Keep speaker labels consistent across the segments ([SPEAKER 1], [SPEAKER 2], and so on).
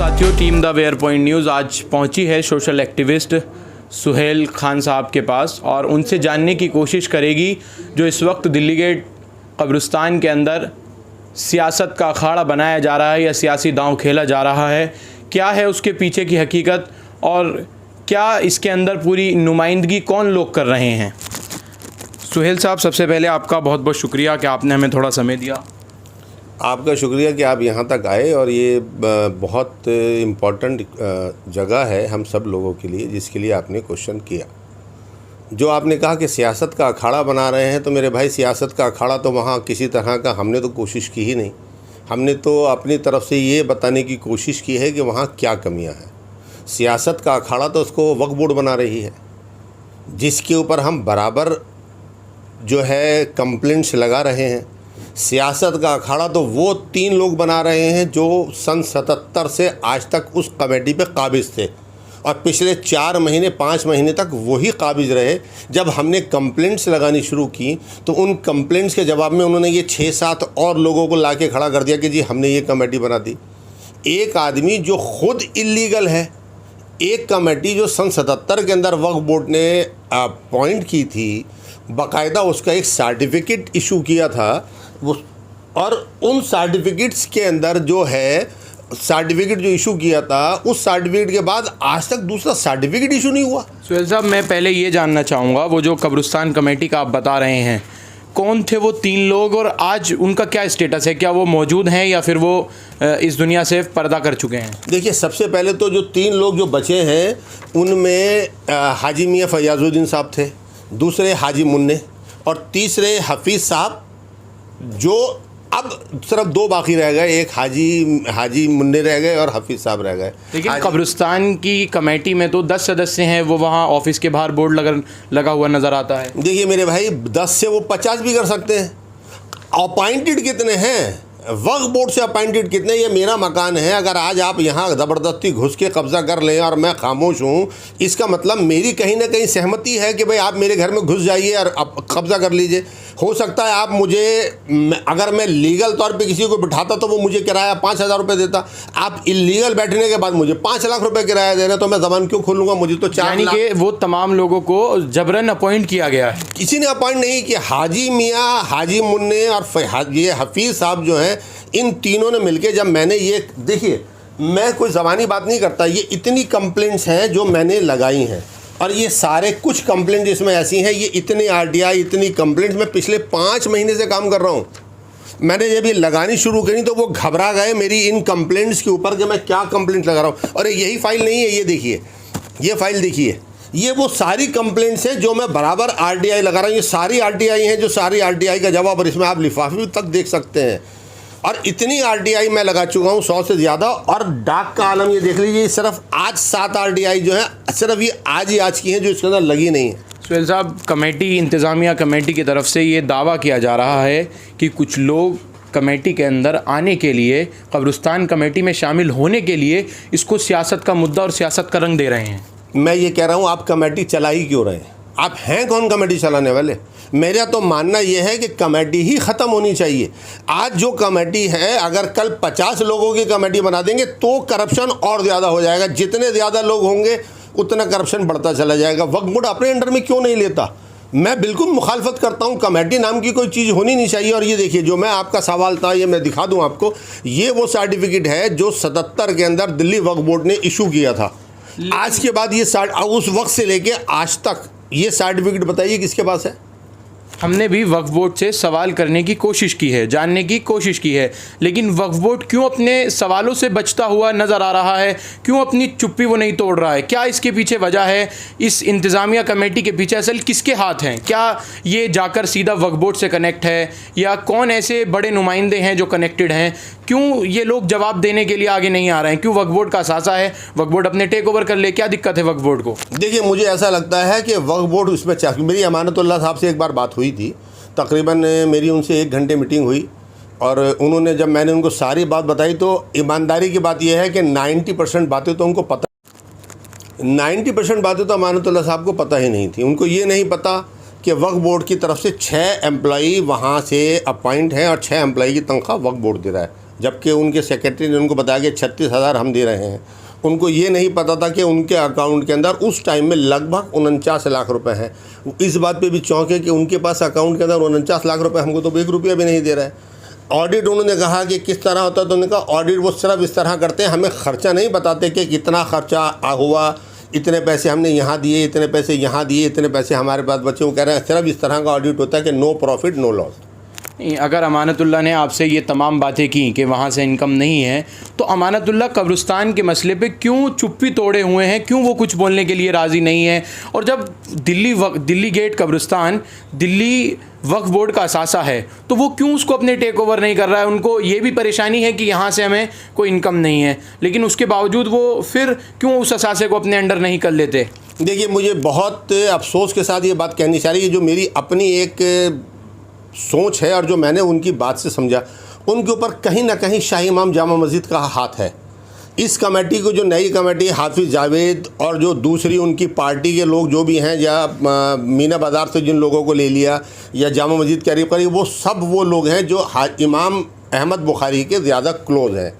[SPEAKER 1] साथियों, team the Wire point news आज पहुंची है सोशल एक्टिविस्ट सुहेल खान साहब के पास और उनसे जानने की कोशिश करेगी जो इस वक्त दिल्ली गेट कब्रिस्तान के अंदर सियासत का अखाड़ा बनाया जा रहा है या सियासी दांव खेला जा रहा है। क्या है उसके पीछे की हकीकत और क्या इसके अंदर पूरी नुमाइंदगी कौन लोग कर रहे हैं। सुहेल साहब, सबसे पहले आपका बहुत बहुत शुक्रिया कि आपने हमें थोड़ा समय दिया।
[SPEAKER 2] आपका शुक्रिया कि आप यहाँ तक आए और ये बहुत इम्पॉर्टेंट जगह है हम सब लोगों के लिए, जिसके लिए आपने क्वेश्चन किया। जो आपने कहा कि सियासत का अखाड़ा बना रहे हैं, तो मेरे भाई सियासत का अखाड़ा तो वहाँ किसी तरह का हमने तो कोशिश की ही नहीं। हमने तो अपनी तरफ से ये बताने की कोशिश की है कि वहाँ क्या कमियाँ हैं। सियासत का अखाड़ा तो उसको वक्फ बोर्ड बना रही है, जिसके ऊपर हम बराबर जो है कंप्लेंट्स लगा रहे हैं। सियासत का अखाड़ा तो वो 3 लोग बना रहे हैं जो सन 77 से आज तक उस कमेटी पे काबिज थे और पिछले 4 महीने 5 महीने तक वही काबिज रहे। जब हमने कंप्लेंट्स लगानी शुरू की तो उन कंप्लेंट्स के जवाब में उन्होंने ये 6-7 और लोगों को लाके खड़ा कर दिया कि जी हमने ये कमेटी बना दी। एक आदमी जो खुद इलीगल है, एक कमेटी जो सन 77 के अंदर वक्फ बोर्ड ने अपॉइंट की थी, बाकायदा उसका एक सर्टिफिकेट इशू किया था वो, और उन सर्टिफिकेट्स के अंदर जो है सर्टिफिकेट जो इशू किया था, उस सर्टिफिकेट के बाद आज तक दूसरा सर्टिफिकेट इशू नहीं हुआ।
[SPEAKER 1] सुहेल साहब, मैं पहले ये जानना चाहूँगा, वो जो कब्रिस्तान कमेटी का आप बता रहे हैं, कौन थे वो 3 लोग और आज उनका क्या स्टेटस है? क्या वो मौजूद हैं या फिर वो इस दुनिया से पर्दा कर चुके हैं?
[SPEAKER 2] देखिए, सबसे पहले तो जो 3 लोग जो बचे हैं उनमें हाजी मियाँ फयाजुद्दीन साहब थे, दूसरे हाजी मुन्ने और तीसरे हफीज़ साहब, जो अब सिर्फ 2 बाकी रह गए। एक हाजी मुन्ने रह गए और हफीज़ साहब रह गए।
[SPEAKER 1] लेकिन कब्रिस्तान की कमेटी में तो 10 सदस्य हैं, वो वहाँ ऑफिस के बाहर बोर्ड लगा हुआ नज़र आता है।
[SPEAKER 2] देखिए मेरे भाई, 10 से वो 50 भी कर सकते हैं। अपॉइंटेड कितने हैं? वक्फ बोर्ड से अपॉइंटेड कितने? ये मेरा मकान है, अगर आज आप यहाँ ज़बरदस्ती घुस के कब्ज़ा कर लें और मैं खामोश हूँ, इसका मतलब मेरी कहीं ना कहीं सहमति है कि भाई आप मेरे घर में घुस जाइए और कब्ज़ा कर लीजिए। हो सकता है आप मुझे, अगर मैं लीगल तौर पे किसी को बिठाता तो वो मुझे किराया 5,000 रुपये देता। आप इलीगल बैठने के बाद मुझे 5 लाख रुपये किराया दे रहे हैं, तो मैं ज़बान क्यों खोलूँगा? मुझे तो 4 लाख।
[SPEAKER 1] यानी कि वो तमाम लोगों को जबरन अपॉइंट किया गया है?
[SPEAKER 2] किसी ने अपॉइंट नहीं किया। हाजी मियाँ, हाजी मुन्ने और ये हफीज़ साहब जो हैं, इन तीनों ने मिलके, जब मैंने ये, देखिए मैं कोई ज़बानी बात नहीं करता, ये इतनी कंप्लेंट्स हैं जो मैंने लगाई हैं और ये सारे कुछ कंप्लेंट्स इसमें ऐसी हैं, ये इतने आरटीआई, इतनी कंप्लेंट्स मैं पिछले 5 महीने से काम कर रहा हूँ। मैंने जब ये लगानी शुरू करी तो वो घबरा गए मेरी इन कंप्लेंट्स के ऊपर कि मैं क्या कंप्लेंट लगा रहा हूँ। और यही फाइल नहीं है, ये देखिए, ये फाइल देखिए, ये वो सारी कंप्लेंट्स हैं जो मैं बराबर आरटीआई लगा रहा हूँ। ये सारी आरटीआई हैं, जो सारी आरटीआई का जवाब, और इसमें आप लिफाफे तक देख सकते हैं। और इतनी आरटीआई मैं लगा चुका हूँ, 100 से ज़्यादा। और डाक का आलम ये देख लीजिए, सिर्फ आज 7 आरटीआई जो है, सिर्फ ये आज की हैं जो इसके अंदर लगी नहीं है।
[SPEAKER 1] सुहेल साहब, कमेटी, इंतज़ामिया कमेटी की तरफ से ये दावा किया जा रहा है कि कुछ लोग कमेटी के अंदर आने के लिए, कब्रिस्तान कमेटी में शामिल होने के लिए इसको सियासत का मुद्दा और सियासत का रंग दे रहे हैं।
[SPEAKER 2] मैं ये कह रहा हूँ, आप कमेटी चला ही क्यों रहे हैं? आप हैं कौन कमेटी चलाने वाले? मेरा तो मानना यह है कि कमेटी ही ख़त्म होनी चाहिए। आज जो कमेटी है, अगर कल 50 लोगों की कमेटी बना देंगे तो करप्शन और ज़्यादा हो जाएगा। जितने ज़्यादा लोग होंगे उतना करप्शन बढ़ता चला जाएगा। वक्फ बोर्ड अपने अंडर में क्यों नहीं लेता? मैं बिल्कुल मुखालफत करता हूँ। कमेटी नाम की कोई चीज़ होनी नहीं चाहिए। और ये देखिए, जो मैं आपका सवाल था, ये मैं दिखा दूँ आपको, ये वो सर्टिफिकेट है जो 77 के अंदर दिल्ली वक्फ बोर्ड ने इशू किया था। आज के बाद ये उस वक्त से लेके आज तक ये सर्टिफिकेट बताइए किसके पास है?
[SPEAKER 1] हमने भी वक्फ बोर्ड से सवाल करने की कोशिश की है, जानने की कोशिश की है, लेकिन वक्फ बोर्ड क्यों अपने सवालों से बचता हुआ नज़र आ रहा है? क्यों अपनी चुप्पी वो नहीं तोड़ रहा है? क्या इसके पीछे वजह है? इस इंतज़ामिया कमेटी के पीछे असल किसके हाथ हैं? क्या ये जाकर सीधा वक्फ बोर्ड से कनेक्ट है या कौन ऐसे बड़े नुमाइंदे हैं जो कनेक्टेड हैं? क्यों ये लोग जवाब देने के लिए आगे नहीं आ रहे हैं? क्यों वक्फ बोर्ड का सासा है, वक्फ बोर्ड अपने टेक ओवर कर ले? क्या दिक्कत है वक्फ बोर्ड को?
[SPEAKER 2] देखिए, मुझे ऐसा लगता है कि वक्फ बोर्ड उसमें मेरी अमानतुल्लाह साहब से एक बार बात हुई थी, तकरीबन मेरी उनसे 1 घंटे मीटिंग हुई और उन्होंने, जब मैंने उनको सारी बात बताई, तो ईमानदारी की बात यह है कि 90% बातें तो उनको पता, 90% बातें तो अमानतुल्लाह साहब को पता ही नहीं थी। उनको ये नहीं पता कि वक्फ बोर्ड की तरफ से 6 एम्प्लॉई वहाँ से अपॉइंट हैं और 6 एम्प्लॉई की तनख्वाह वक्फ बोर्ड दे रहा है। जबकि उनके सेक्रेटरी ने उनको बताया कि 36,000 हम दे रहे हैं। उनको ये नहीं पता था कि उनके अकाउंट के अंदर उस टाइम में लगभग 49 लाख रुपए हैं। इस बात पे भी चौंके कि उनके पास अकाउंट के अंदर 49 लाख रुपए, हमको तो 1 रुपया भी नहीं दे रहा है। ऑडिट उन्होंने कहा कि किस तरह होता है, तो उन्होंने कहा ऑडिट वो सिर्फ इस तरह करते हैं, हमें ख़र्चा नहीं बताते कि कितना ख़र्चा हुआ, इतने पैसे हमने यहाँ दिए, इतने पैसे यहाँ दिए, इतने पैसे हमारे पास बचे। वो कह रहे हैं सिर्फ इस तरह का ऑडिट होता है कि नो प्रॉफिट नो लॉस।
[SPEAKER 1] अगर अमानतुल्लाह ने आपसे ये तमाम बातें की कि वहाँ से इनकम नहीं है, तो अमानतुल्लाह कब्रिस्तान के मसले पे क्यों चुप्पी तोड़े हुए हैं, क्यों वो कुछ बोलने के लिए राज़ी नहीं है? और जब दिल्ली गेट कब्रिस्तान दिल्ली वक्फ बोर्ड का असासा है, तो वो क्यों उसको अपने टेक ओवर नहीं कर रहा है? उनको ये भी परेशानी है कि यहाँ से हमें कोई इनकम नहीं है, लेकिन उसके बावजूद वो फिर क्यों उस असासे को अपने अंडर नहीं कर लेते?
[SPEAKER 2] देखिए, मुझे बहुत अफसोस के साथ ये बात कहनी चाहिए कि जो मेरी अपनी एक सोच है और जो मैंने उनकी बात से समझा, उनके ऊपर कहीं ना कहीं शाही इमाम जामा मस्जिद का हाथ है। इस कमेटी को, जो नई कमेटी हाफिज़ जावेद और जो दूसरी उनकी पार्टी के लोग जो भी हैं, या मीना बाज़ार से जिन लोगों को ले लिया, या जामा मस्जिद करीब करीब, वो सब वो लोग हैं जो इमाम अहमद बुखारी के ज़्यादा क्लोज़ हैं।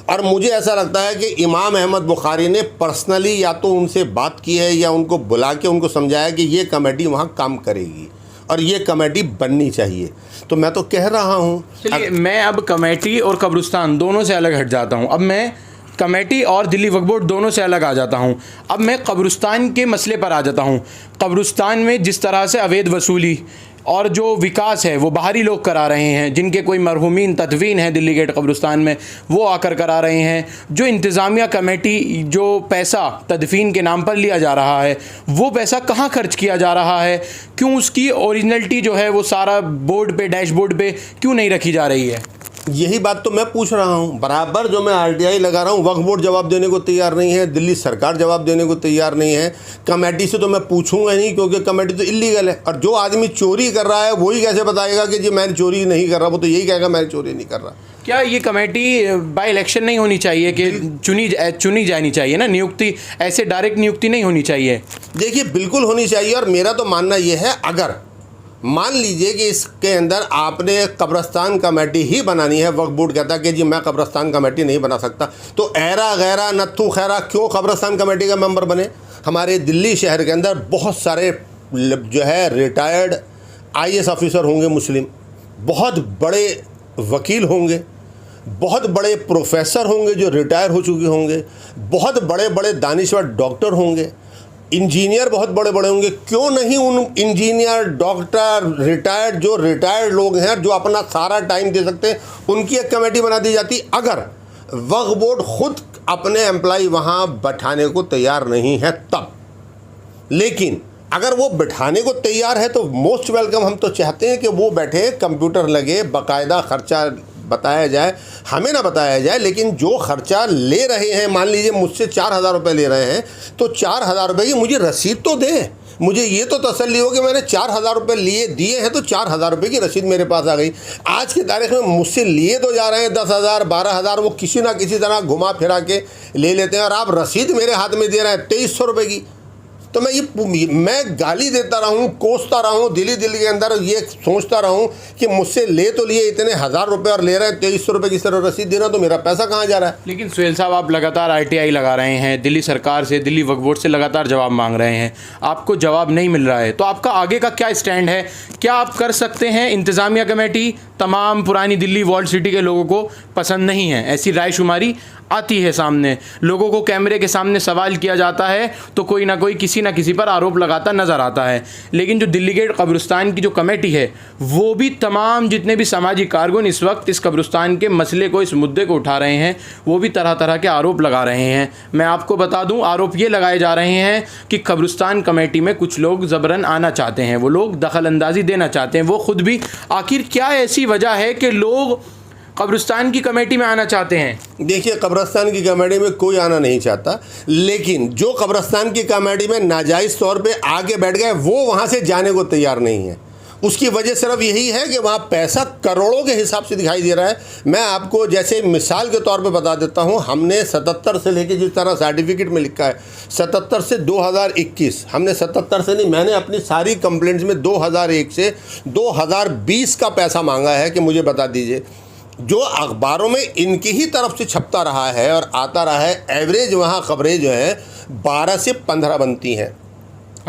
[SPEAKER 2] और मुझे ऐसा लगता है कि इमाम अहमद बुखारी ने पर्सनली या तो उनसे बात की है या उनको बुला के उनको समझाया कि ये कमेटी वहाँ काम करेगी और ये कमेटी बननी चाहिए। तो मैं तो कह रहा हूँ,
[SPEAKER 1] चलिए मैं अब कमेटी और कब्रिस्तान दोनों से अलग हट जाता हूँ। अब मैं कमेटी और दिल्ली वक्फ बोर्ड दोनों से अलग आ जाता हूँ। अब मैं कब्रिस्तान के मसले पर आ जाता हूँ। कब्रिस्तान में जिस तरह से अवैध वसूली और जो विकास है वो बाहरी लोग करा रहे हैं, जिनके कोई मरहूमीन तदवीन है दिल्ली गेट कब्रिस्तान में, वो आकर करा रहे हैं। जो इंतज़ामिया कमेटी जो पैसा तदफीन के नाम पर लिया जा रहा है, वो पैसा कहाँ खर्च किया जा रहा है? क्यों उसकी ओरिजिनलिटी जो है वो सारा बोर्ड पे, डैशबोर्ड पे क्यों नहीं रखी जा रही है?
[SPEAKER 2] यही बात तो मैं पूछ रहा हूँ। बराबर जो मैं RTI लगा रहा हूँ, वक्फ बोर्ड जवाब देने को तैयार नहीं है, दिल्ली सरकार जवाब देने को तैयार नहीं है। कमेटी से तो मैं पूछूंगा नहीं, क्योंकि कमेटी तो इलीगल है। और जो आदमी चोरी कर रहा है वही कैसे बताएगा कि जी मैं चोरी नहीं कर रहा? वो तो यही कहेगा मैं चोरी नहीं कर रहा।
[SPEAKER 1] क्या ये कमेटी बाय इलेक्शन नहीं होनी चाहिए कि चुनी जानी चाहिए ना? नियुक्ति ऐसे डायरेक्ट नियुक्ति नहीं होनी चाहिए?
[SPEAKER 2] देखिए, बिल्कुल होनी चाहिए। और मेरा तो मानना ये है, अगर मान लीजिए कि इसके अंदर आपने कब्रिस्तान कमेटी ही बनानी है, वक्फ बोर्ड कहता है कि जी मैं कब्रिस्तान कमेटी नहीं बना सकता, तो ऐरा गैरा नत्थू खैरा क्यों कब्रिस्तान कमेटी का मेंबर बने? हमारे दिल्ली शहर के अंदर बहुत सारे जो है रिटायर्ड IAS ऑफिसर होंगे मुस्लिम, बहुत बड़े वकील होंगे, बहुत बड़े प्रोफेसर होंगे जो रिटायर हो चुके होंगे, बहुत बड़े बड़े दानिश्वर डॉक्टर होंगे, इंजीनियर बहुत बड़े बड़े होंगे। क्यों नहीं उन इंजीनियर, डॉक्टर, रिटायर्ड लोग हैं जो अपना सारा टाइम दे सकते हैं, उनकी एक कमेटी बना दी जाती? अगर वक्फ बोर्ड खुद अपने एम्प्लॉय वहाँ बैठाने को तैयार नहीं है तब। लेकिन अगर वो बैठाने को तैयार है तो मोस्ट वेलकम। हम तो चाहते हैं कि वो बैठे, कंप्यूटर लगे, बाकायदा ख़र्चा बताया जाए, हमें ना बताया जाए, लेकिन जो ख़र्चा ले रहे हैं, मान लीजिए मुझसे 4,000 रुपये ले रहे हैं, तो 4,000 रुपये की मुझे रसीद तो दें। मुझे ये तो तसल्ली हो कि मैंने 4,000 रुपये दिए हैं, तो 4,000 रुपये की रसीद मेरे पास आ गई। आज की तारीख में मुझसे लिए तो जा रहे हैं 10,000, 12,000, वो किसी ना किसी तरह घुमा फिरा के ले लेते हैं, और आप रसीद मेरे हाथ में दे रहे हैं 2,300 रुपये की। तो मैं गाली देता रहूं, कोसता रहूं, दिल्ली के अंदर ये सोचता रहूं कि मुझसे ले तो लिए इतने 1,000 रुपये और ले रहे हैं 2,300 रुपये की तरह रसीद देना, तो मेरा पैसा कहाँ जा रहा है?
[SPEAKER 1] लेकिन सुहेल साहब, आप लगातार RTI लगा रहे हैं, दिल्ली सरकार से, दिल्ली वक्फ बोर्ड से लगातार जवाब मांग रहे हैं, आपको जवाब नहीं मिल रहा है, तो आपका आगे का क्या स्टैंड है? क्या आप कर सकते हैं? इंतज़ामिया कमेटी तमाम पुरानी दिल्ली वॉल्ड सिटी के लोगों को पसंद नहीं है, ऐसी रायशुमारी आती है सामने, लोगों को कैमरे के सामने सवाल किया जाता है तो कोई ना कोई किसी ना किसी पर आरोप लगाता नज़र आता है। लेकिन जो दिल्ली गेट कब्रिस्तान की जो कमेटी है, वो भी तमाम जितने भी समाजी कारकुन इस वक्त इस कब्रिस्तान के मसले को, इस मुद्दे को उठा रहे हैं, वो भी तरह तरह के आरोप लगा रहे हैं। मैं आपको बता दूं, आरोप ये लगाए जा रहे हैं कि कब्रिस्तान कमेटी में कुछ लोग ज़बरन आना चाहते हैं, वो लोग दखल अंदाजी देना चाहते हैं, वो ख़ुद भी। आखिर क्या ऐसी वजह है कि लोग कब्रिस्तान की कमेटी में आना चाहते हैं?
[SPEAKER 2] देखिए, कब्रिस्तान की कमेटी में कोई आना नहीं चाहता, लेकिन जो कब्रिस्तान की कमेटी में नाजायज़ तौर पे आगे बैठ गए, वो वहाँ से जाने को तैयार नहीं है। उसकी वजह सिर्फ यही है कि वहाँ पैसा करोड़ों के हिसाब से दिखाई दे रहा है। मैं आपको जैसे मिसाल के तौर पे बता देता हूँ, हमने 77 से लेके, जिस तरह सर्टिफिकेट में लिखा है 77 से 2021, हमने 77 से नहीं, मैंने अपनी सारी कंप्लेंट्स में 2001 से 2020 का पैसा मांगा है कि मुझे बता दीजिए। जो अखबारों में इनकी ही तरफ से छपता रहा है और आता रहा है, एवरेज वहाँ खबरें जो हैं 12 से 15 बनती हैं।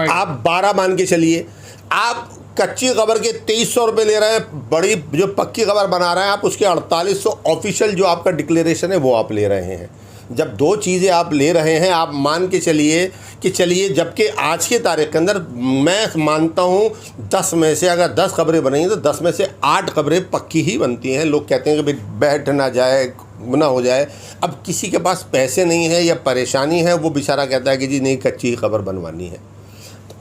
[SPEAKER 2] आप 12 मान के चलिए। आप कच्ची खबर के 2300 रुपये ले रहे हैं, बड़ी जो पक्की खबर बना रहे हैं आप उसके 4800 ऑफिशियल जो आपका डिक्लेरेशन है वो आप ले रहे हैं। जब दो चीज़ें आप ले रहे हैं, आप मान के चलिए कि जबकि आज के तारीख के अंदर मैं मानता हूँ 10 में से अगर 10 खबरें बनेंगी तो 10 में से 8 खबरें पक्की ही बनती हैं। लोग कहते हैं कि भाई बैठ ना जाए, ना हो जाए। अब किसी के पास पैसे नहीं है या परेशानी है, वो बेचारा कहता है कि जी नहीं कच्ची खबर बनवानी है।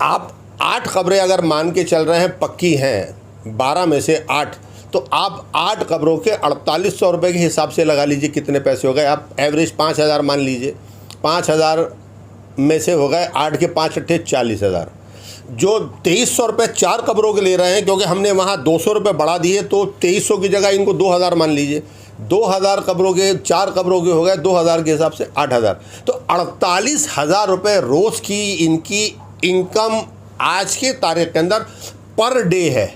[SPEAKER 2] आप 8 खबरें अगर मान के चल रहे हैं पक्की हैं, 12 में से 8, तो आप 8 खबरों के 4800 रुपये के हिसाब से लगा लीजिए कितने पैसे हो गए। आप एवरेज 5000 मान लीजिए। 5000 में से हो गए 8 के 5 अट्ठे 40,000। जो 2300 रुपये 4 खबरों के ले रहे हैं, क्योंकि हमने वहाँ 200 रुपये बढ़ा दिए तो 2300 की जगह इनको 2000 मान लीजिए। 2000 खबरों के 4 खबरों के हो गए 2000 के हिसाब से 8000। तो 48,000 रुपये रोज़ की इनकी इनकम आज के तारीख के अंदर पर डे है।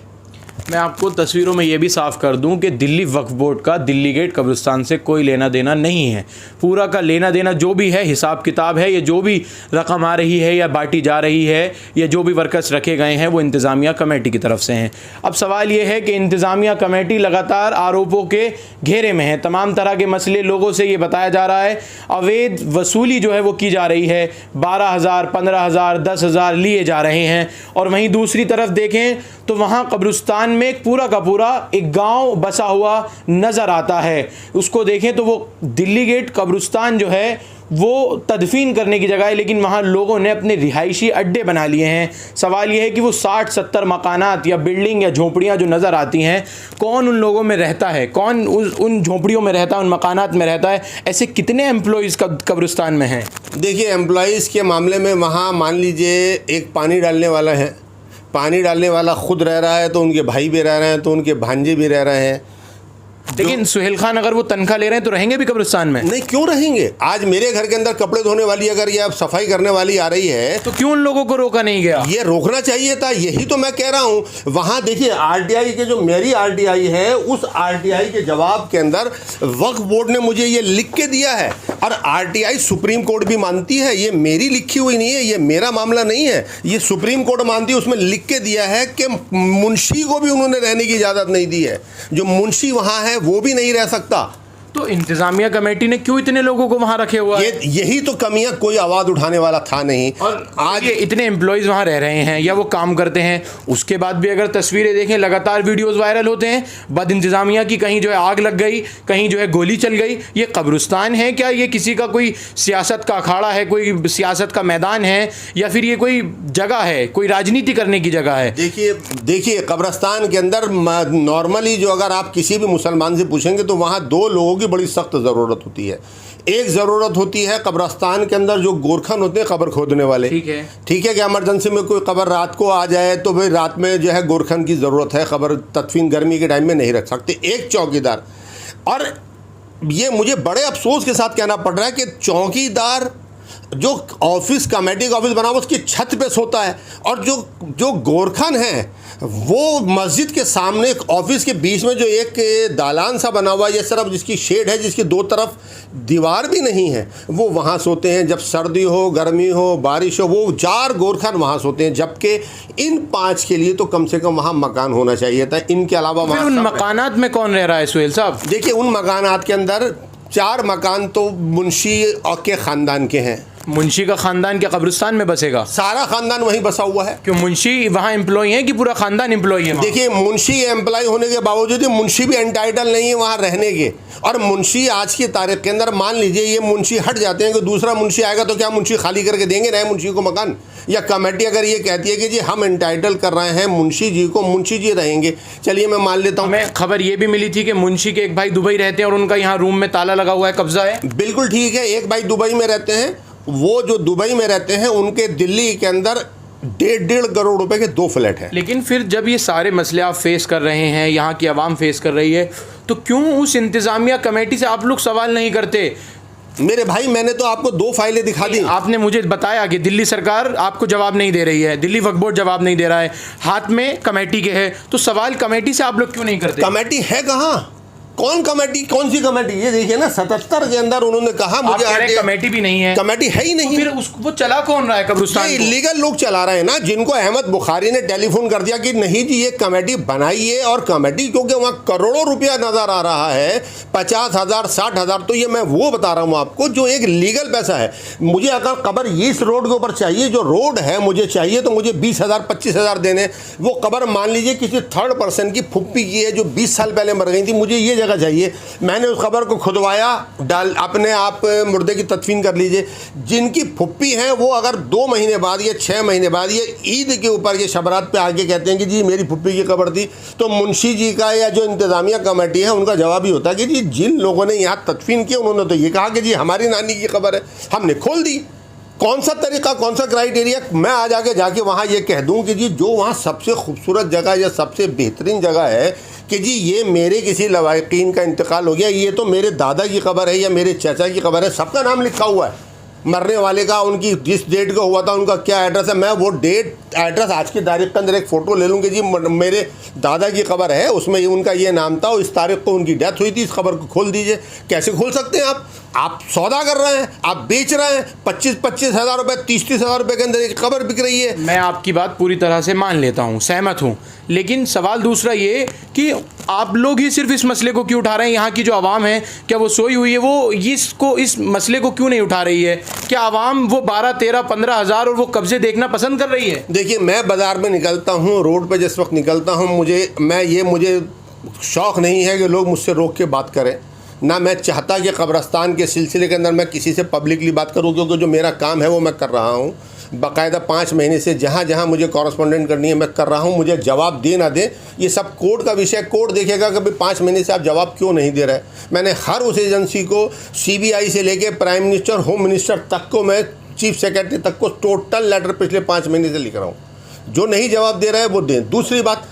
[SPEAKER 1] मैं आपको तस्वीरों में ये भी साफ कर दूं कि दिल्ली वक्फ बोर्ड का दिल्ली गेट कब्रिस्तान से कोई लेना देना नहीं है। पूरा का लेना देना जो भी है, हिसाब किताब है, ये जो भी रकम आ रही है या बांटी जा रही है या जो भी वर्कर्स रखे गए हैं वो इंतज़ामिया कमेटी की तरफ से हैं। अब सवाल ये है कि इंतज़ामिया कमेटी लगातार आरोपों के घेरे में है। तमाम तरह के मसले लोगों से ये बताया जा रहा है, अवैध वसूली जो है वो की जा रही है। 12,000, 15,000, 10,000 लिए जा रहे हैं। और वहीं दूसरी तरफ देखें तो वहाँ कब्रिस्तान में एक पूरा का पूरा एक गांव बसा हुआ नज़र आता है। उसको देखें तो वो दिल्ली गेट कब्रिस्तान जो है वो तदफीन करने की जगह है, लेकिन वहाँ लोगों ने अपने रिहायशी अड्डे बना लिए हैं। सवाल ये है कि वो 60-70 मकानात या बिल्डिंग या झोंपड़ियाँ जो नज़र आती हैं, कौन उन लोगों में रहता है, कौन उन झोंपड़ियों में रहता है, उन मकानात में रहता है? ऐसे कितने एम्प्लॉयज़ कब्रिस्तान में हैं?
[SPEAKER 2] देखिए, एम्प्लॉयज़ के मामले में वहाँ मान लीजिए एक पानी डालने वाला है, पानी डालने वाला खुद रह रहा है तो उनके भाई भी रह रहे हैं, तो उनके भांजे भी रह रहे हैं।
[SPEAKER 1] लेकिन सुहेल खान अगर वो तनख्वाह ले रहे हैं तो रहेंगे भी कब्रिस्तान में?
[SPEAKER 2] नहीं, क्यों रहेंगे? आज मेरे घर के अंदर कपड़े धोने वाली अगर ये सफाई करने वाली आ रही है
[SPEAKER 1] तो क्यों उन लोगों को रोका नहीं गया?
[SPEAKER 2] ये रोकना चाहिए था, यही तो मैं कह रहा हूँ। वहाँ देखिए आरटीआई के जो मेरी आरटीआई है, उस आरटीआई के जवाब के अंदर वक्फ बोर्ड ने मुझे ये लिख के दिया है, और आरटीआई सुप्रीम कोर्ट भी मानती है। ये मेरी लिखी हुई नहीं है, ये मेरा मामला नहीं है, ये सुप्रीम कोर्ट मानती है। उसमें लिख के दिया है कि मुंशी को भी उन्होंने रहने की इजाज़त नहीं दी है। जो मुंशी वहाँ है वो भी नहीं रह सकता।
[SPEAKER 1] तो इंतजामिया कमेटी ने क्यों इतने लोगों को वहां रखे हुआ है?
[SPEAKER 2] यही तो कमियां, कोई आवाज़ उठाने वाला था नहीं।
[SPEAKER 1] और आज इतने एम्प्लॉयज़ वहां रह रहे हैं या वो काम करते हैं, उसके बाद भी अगर तस्वीरें देखें, लगातार वीडियोस वायरल होते हैं बद इंतजामिया की। कहीं जो है आग लग गई, कहीं जो है गोली चल गई। ये कब्रिस्तान है क्या? ये किसी का कोई सियासत का अखाड़ा है, कोई सियासत का मैदान है, या फिर ये कोई जगह है, कोई राजनीति करने की जगह है?
[SPEAKER 2] देखिए कब्रिस्तान के अंदर नॉर्मली जो अगर आप किसी भी मुसलमान से पूछेंगे तो वहाँ 2 लोगों की बड़ी सख्त ज़रूरत होती है। एक ज़रूरत होती है कब्रिस्तान के अंदर जो गोरखन होते हैं कब्र खोदने वाले। ठीक है कि इमरजेंसी में कोई कब्र रात को आ जाए तो भाई रात में जो है गोरखन की ज़रूरत है, कब्र तदफीन गर्मी के टाइम में नहीं रख सकते। एक चौकीदार, और ये मुझे बड़े अफसोस के साथ कहना पड़ रहा है कि चौकीदार जो ऑफिस कमेटी का ऑफिस बना हुआ उसकी छत पे सोता है, और जो गोरखन है वो मस्जिद के सामने एक ऑफिस के बीच में जो एक दालान सा बना हुआ है, ये सिर्फ जिसकी शेड है, जिसकी 2 तरफ दीवार भी नहीं है, वो वहाँ सोते हैं। जब सर्दी हो, गर्मी हो, बारिश हो, वो 4 गोरखन वहाँ सोते हैं। जबकि इन 5 के लिए तो कम से कम वहाँ मकान होना चाहिए था। इनके अलावा वहाँ
[SPEAKER 1] उन मकानात में कौन रह रहा है सुहेल साहब?
[SPEAKER 2] देखिए, उन मकानात के अंदर 4 मकान तो मुंशी और के ख़ानदान के हैं।
[SPEAKER 1] मुंशी का खानदान क्या कब्रिस्तान में बसेगा?
[SPEAKER 2] सारा खानदान वहीं बसा हुआ है।
[SPEAKER 1] क्यों, मुंशी वहाँ एम्प्लॉय है कि पूरा खानदान एम्प्लॉय है?
[SPEAKER 2] देखिए, मुंशी एम्प्लॉय होने के बावजूद मुंशी भी एंटाइटल नहीं है वहाँ रहने के। और मुंशी आज की तारीख के अंदर मान लीजिए ये मुंशी हट जाते हैं कि दूसरा मुंशी आएगा तो क्या मुंशी खाली करके देंगे नए मुंशी को मकान? या कमेटी अगर ये कहती है कि जी हम एंटाइटल कर रहे हैं मुंशी जी को, मुंशी जी रहेंगे, चलिए मैं मान लेता हूँ।
[SPEAKER 1] मैं खबर ये भी मिली थी कि मुंशी के एक भाई दुबई रहते हैं और उनका यहाँ रूम में ताला लगा हुआ है, कब्जा है।
[SPEAKER 2] बिल्कुल ठीक है, एक भाई दुबई में रहते हैं। वो जो दुबई में रहते हैं उनके दिल्ली के अंदर 1.5 करोड़ रुपए के 2 फ्लैट हैं।
[SPEAKER 1] लेकिन फिर जब ये सारे मसले आप फेस कर रहे हैं, यहाँ की आवाम फेस कर रही है, तो क्यों उस इंतज़ामिया कमेटी से आप लोग सवाल नहीं करते?
[SPEAKER 2] मेरे भाई, मैंने तो आपको 2 फाइलें दिखा दी।
[SPEAKER 1] आपने मुझे बताया कि दिल्ली सरकार आपको जवाब नहीं दे रही है, दिल्ली वक्फ बोर्ड जवाब नहीं दे रहा है, हाथ में कमेटी के है, तो सवाल कमेटी से आप लोग क्यों नहीं करते?
[SPEAKER 2] कमेटी है कहाँ? कौन कमेटी, कौन सी कमेटी? ये देखिए ना 77 के अंदर उन्होंने कहा मुझे
[SPEAKER 1] कमेटी भी नहीं है,
[SPEAKER 2] कमेटी है ही नहीं।
[SPEAKER 1] तो फिर वो चला कौन रहा है कब्रिस्तान को?
[SPEAKER 2] इलीगल लोग चला रहे हैं ना, जिनको अहमद बुखारी ने टेलीफोन कर दिया कि नहीं जी ये कमेटी बनाइए, और कमेटी क्योंकि वहाँ करोड़ों रुपया नजर आ रहा है, 50,000 60,000, तो ये मैं वो बता रहा हूँ आपको जो एक लीगल पैसा है। मुझे अगर कब्र इस रोड के ऊपर चाहिए, जो रोड है मुझे चाहिए, तो मुझे 20,000 25,000 देने। वो कब्र मान लीजिए किसी थर्ड पर्सन की फुप्पी की है जो 20 साल पहले मर गई थी, मुझे ये जगह चाहिए, मैंने उस खबर को खुदवाया, डाल अपने आप मुर्दे की तदफीन कर लीजिए। जिनकी फुप्पी हैं वो अगर 2 महीने बाद या 6 महीने बाद या ईद के ऊपर के शबरात पे आके कहते हैं कि जी मेरी फुप्पी की कब्र थी, तो मुंशी जी का या जो इंतज़ामिया कमेटी है उनका जवाब ही होता है कि जी जिन लोगों ने यहाँ तदफीन की उन्होंने तो ये कहा कि जी हमारी नानी की कब्र है, हमने खोल दी। कौन सा तरीका, कौन सा क्राइटेरिया? मैं आज आगे जाके वहाँ ये कह दूँ कि जी जो वहाँ सबसे खूबसूरत जगह या सबसे बेहतरीन जगह है कि जी ये मेरे किसी लवाकिन का इंतकाल हो गया, ये तो मेरे दादा की कब्र है या मेरे चाचा की कब्र है, सबका नाम लिखा हुआ है, मरने वाले का, उनकी जिस डेट का हुआ था उनका क्या एड्रेस है, मैं वो डेट एड्रेस आज की तारीख के अंदर एक फ़ोटो ले लूँगी जी मेरे दादा की कब्र है, उसमें उनका ये नाम था, इस तारीख को उनकी डेथ हुई थी, इस खबर को खोल दीजिए। कैसे खोल सकते हैं आप सौदा कर रहे हैं, आप बेच रहे हैं, 25-25 हज़ार रुपये, 30-30 हज़ार रुपये के अंदर एक खबर बिक रही है।
[SPEAKER 1] मैं आपकी बात पूरी तरह से मान लेता हूँ, सहमत हूँ, लेकिन सवाल दूसरा ये कि आप लोग ही सिर्फ इस मसले को क्यों उठा रहे हैं? यहाँ की जो आवाम है, क्या वो सोई हुई है? वो इस मसले को क्यों नहीं उठा रही है? क्या आवाम वो 12, 13, 15 हज़ार और वो कब्जे देखना पसंद कर रही है?
[SPEAKER 2] देखिए मैं बाज़ार में निकलता हूँ, रोड पे जिस वक्त निकलता हूँ, मुझे शौक़ नहीं है कि लोग मुझसे रोक के बात करें, ना मैं चाहता कि कब्रस्तान के सिलसिले के अंदर मैं किसी से पब्लिकली बात करूं, क्योंकि जो मेरा काम है वो मैं कर रहा हूं बाकायदा 5 महीने से, जहां जहां मुझे कॉरेस्पॉन्डेंट करनी है मैं कर रहा हूं। मुझे जवाब दे ना दे ये सब कोर्ट का विषय, कोर्ट देखेगा कि भाई 5 महीने से आप जवाब क्यों नहीं दे रहे। मैंने हर उस एजेंसी को, CBI से लेके प्राइम मिनिस्टर, होम मिनिस्टर तक को, मैं चीफ सेक्रेटरी तक को टोटल लेटर पिछले 5 महीने से लिख रहा हूँ। जो नहीं जवाब दे रहा है वो दें। दूसरी बात,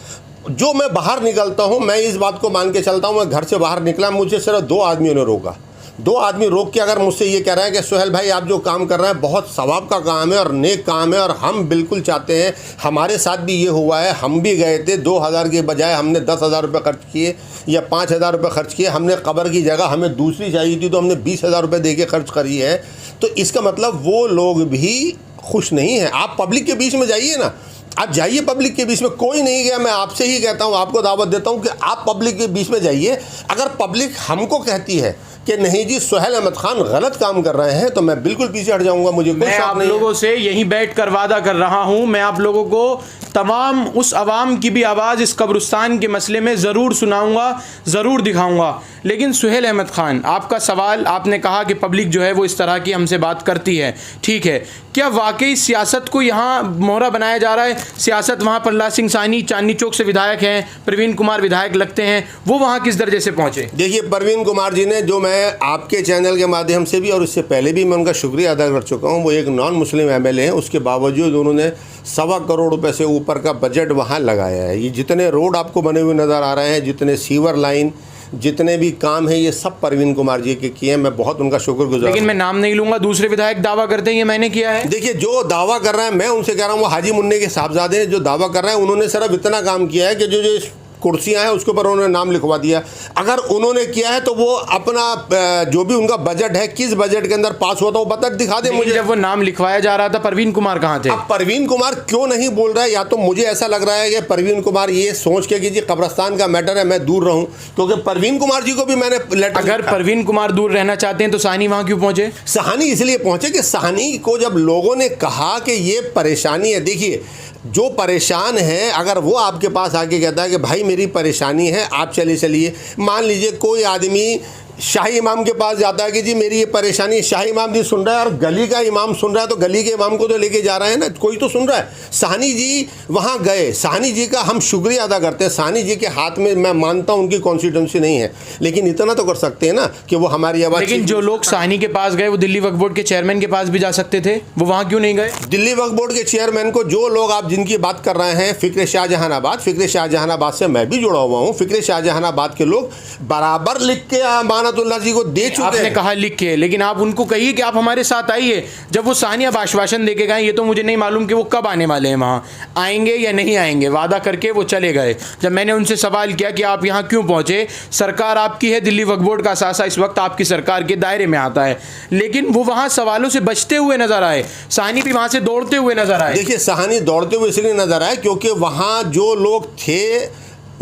[SPEAKER 2] जो मैं बाहर निकलता हूँ, मैं इस बात को मान के चलता हूँ, मैं घर से बाहर निकला, मुझे सिर्फ 2 आदमियों ने रोका। 2 आदमी रोक के अगर मुझसे ये कह रहा है कि सोहेल भाई आप जो काम कर रहे हैं बहुत सवाब का काम है और नेक काम है, और हम बिल्कुल चाहते हैं, हमारे साथ भी ये हुआ है, हम भी गए थे, 2,000 के बजाय हमने 10,000 रुपये खर्च किए या 5,000 रुपये खर्च किए, हमने कब्र की जगह हमें दूसरी चाहिए थी तो हमने 20,000 रुपये दे के खर्च करी है। तो इसका मतलब वो लोग भी खुश नहीं हैं। आप पब्लिक के बीच में जाइए ना, आप जाइए पब्लिक के बीच में, कोई नहीं गया, मैं आपसे ही कहता हूँ, आपको दावत देता हूँ कि आप पब्लिक के बीच में जाइए। अगर पब्लिक हमको कहती है कि नहीं जी सोहेल अहमद खान गलत काम कर रहे हैं, तो मैं बिल्कुल पीछे हट जाऊंगा। मुझे
[SPEAKER 1] मैं आप लोगों से यहीं बैठ कर वादा कर रहा हूं, मैं आप लोगों को तमाम उस आवाम की भी आवाज़ इस कब्रिस्तान के मसले में ज़रूर सुनाऊंगा, ज़रूर दिखाऊंगा। लेकिन सोहेल अहमद खान, आपका सवाल, आपने कहा कि पब्लिक जो है वो इस तरह की हमसे बात करती है, ठीक है, क्या वाकई सियासत को यहाँ मोहरा बनाया जा रहा है? सियासत वहाँ प्रहलाद सिंह साहनी चांदनी चौक से विधायक हैं, प्रवीण कुमार विधायक लगते हैं, वो वहाँ किस दर्जे से पहुँचे?
[SPEAKER 2] देखिए प्रवीण कुमार जी ने, जो मैं आपके चैनल के माध्यम से भी और इससे पहले भी मैं उनका शुक्रिया अदा कर चुका हूँ, वो एक नॉन मुस्लिम MLA हैं, उसके बावजूद उन्होंने 1.25 करोड़ रुपए से ऊपर का बजट वहाँ लगाया है। ये जितने रोड आपको बने हुए नज़र आ रहे हैं, जितने सीवर लाइन, जितने भी काम हैं, ये सब प्रवीण कुमार जी के किए हैं। मैं बहुत उनका शुक्रगुजार।
[SPEAKER 1] लेकिन मैं नाम नहीं लूंगा, दूसरे विधायक दावा करते हैं ये मैंने किया है।
[SPEAKER 2] देखिए जो दावा कर रहे हैं, मैं उनसे कह रहा हूँ, वो हाजी मुन्ने के साहबजादे हैं जो दावा कर रहे हैं, उन्होंने सिर्फ इतना काम किया है कि जो कुर्सियां हैं उसके ऊपर उन्होंने नाम लिखवा दिया। अगर उन्होंने किया है तो वो अपना जो भी उनका बजट है, किस बजट के अंदर पास हुआ था वो बजट दिखा दे मुझे।
[SPEAKER 1] जब वो नाम लिखवाया जा रहा था, प्रवीण कुमार कहाँ थे?
[SPEAKER 2] अब प्रवीण कुमार क्यों नहीं बोल रहा है? या तो मुझे ऐसा लग रहा है कि प्रवीण कुमार ये सोच के कि जी कब्रस्तान का मैटर है, मैं दूर रहूं, क्योंकि प्रवीण कुमार जी को भी मैंने लेटर।
[SPEAKER 1] अगर प्रवीण कुमार दूर रहना चाहते हैं तो साहनी वहाँ क्यों पहुंचे?
[SPEAKER 2] साहनी इसलिए पहुंचे कि साहनी को जब लोगों ने कहा कि ये परेशानी है, देखिए जो परेशान है, अगर वो आपके पास आके कहता है कि भाई मेरी परेशानी है, आप चलिए, मान लीजिए कोई आदमी शाही इमाम के पास जाता है कि जी मेरी ये परेशानी, शाही इमाम जी सुन रहा है और गली का इमाम सुन रहा है, तो गली के इमाम को तो लेके जा रहा है ना, कोई तो सुन रहा है। साहनी जी वहाँ गए, साहनी जी का हम शुक्रिया अदा करते हैं। साहनी जी के हाथ में, मैं मानता हूँ उनकी कॉन्स्टिट्यूंसी नहीं है, लेकिन इतना तो कर सकते हैं ना कि वो हमारी आवाज़।
[SPEAKER 1] लेकिन जो लोग साहनी के पास गए वो दिल्ली वक्फ बोर्ड के चेयरमैन के पास भी जा सकते थे, वो वहाँ क्यों नहीं गए?
[SPEAKER 2] दिल्ली वक्फ बोर्ड के चेयरमैन को, जो लोग आप जिनकी बात कर रहे हैं, फ़िक्र शाहजहानाबाद से मैं भी जुड़ा हुआ हूँ, फ़िक्र शाहजहानाबाद के लोग बराबर लिख के अमानत अमानतुल्लाह जी को दे चुके
[SPEAKER 1] आपने
[SPEAKER 2] हैं।
[SPEAKER 1] कहा लिख के, लेकिन आप उनको कहिए कि आप हमारे साथ आइए। जब वो सानिया आश्वासन देके गए, ये तो मुझे नहीं मालूम कि वो कब आने वाले हैं, वहाँ आएंगे या नहीं आएंगे, वादा करके वो चले गए। जब मैंने उनसे सवाल किया कि आप यहाँ क्यों पहुँचे, सरकार आपकी है, दिल्ली वक्फ बोर्ड का असासा इस वक्त आपकी सरकार के दायरे में आता है, लेकिन वो वहाँ सवालों से बचते हुए नजर आए। साहनी भी वहाँ से दौड़ते हुए नजर आए।
[SPEAKER 2] देखिए, साहनी दौड़ते हुए इसलिए नजर आए क्योंकि वहाँ जो लोग थे,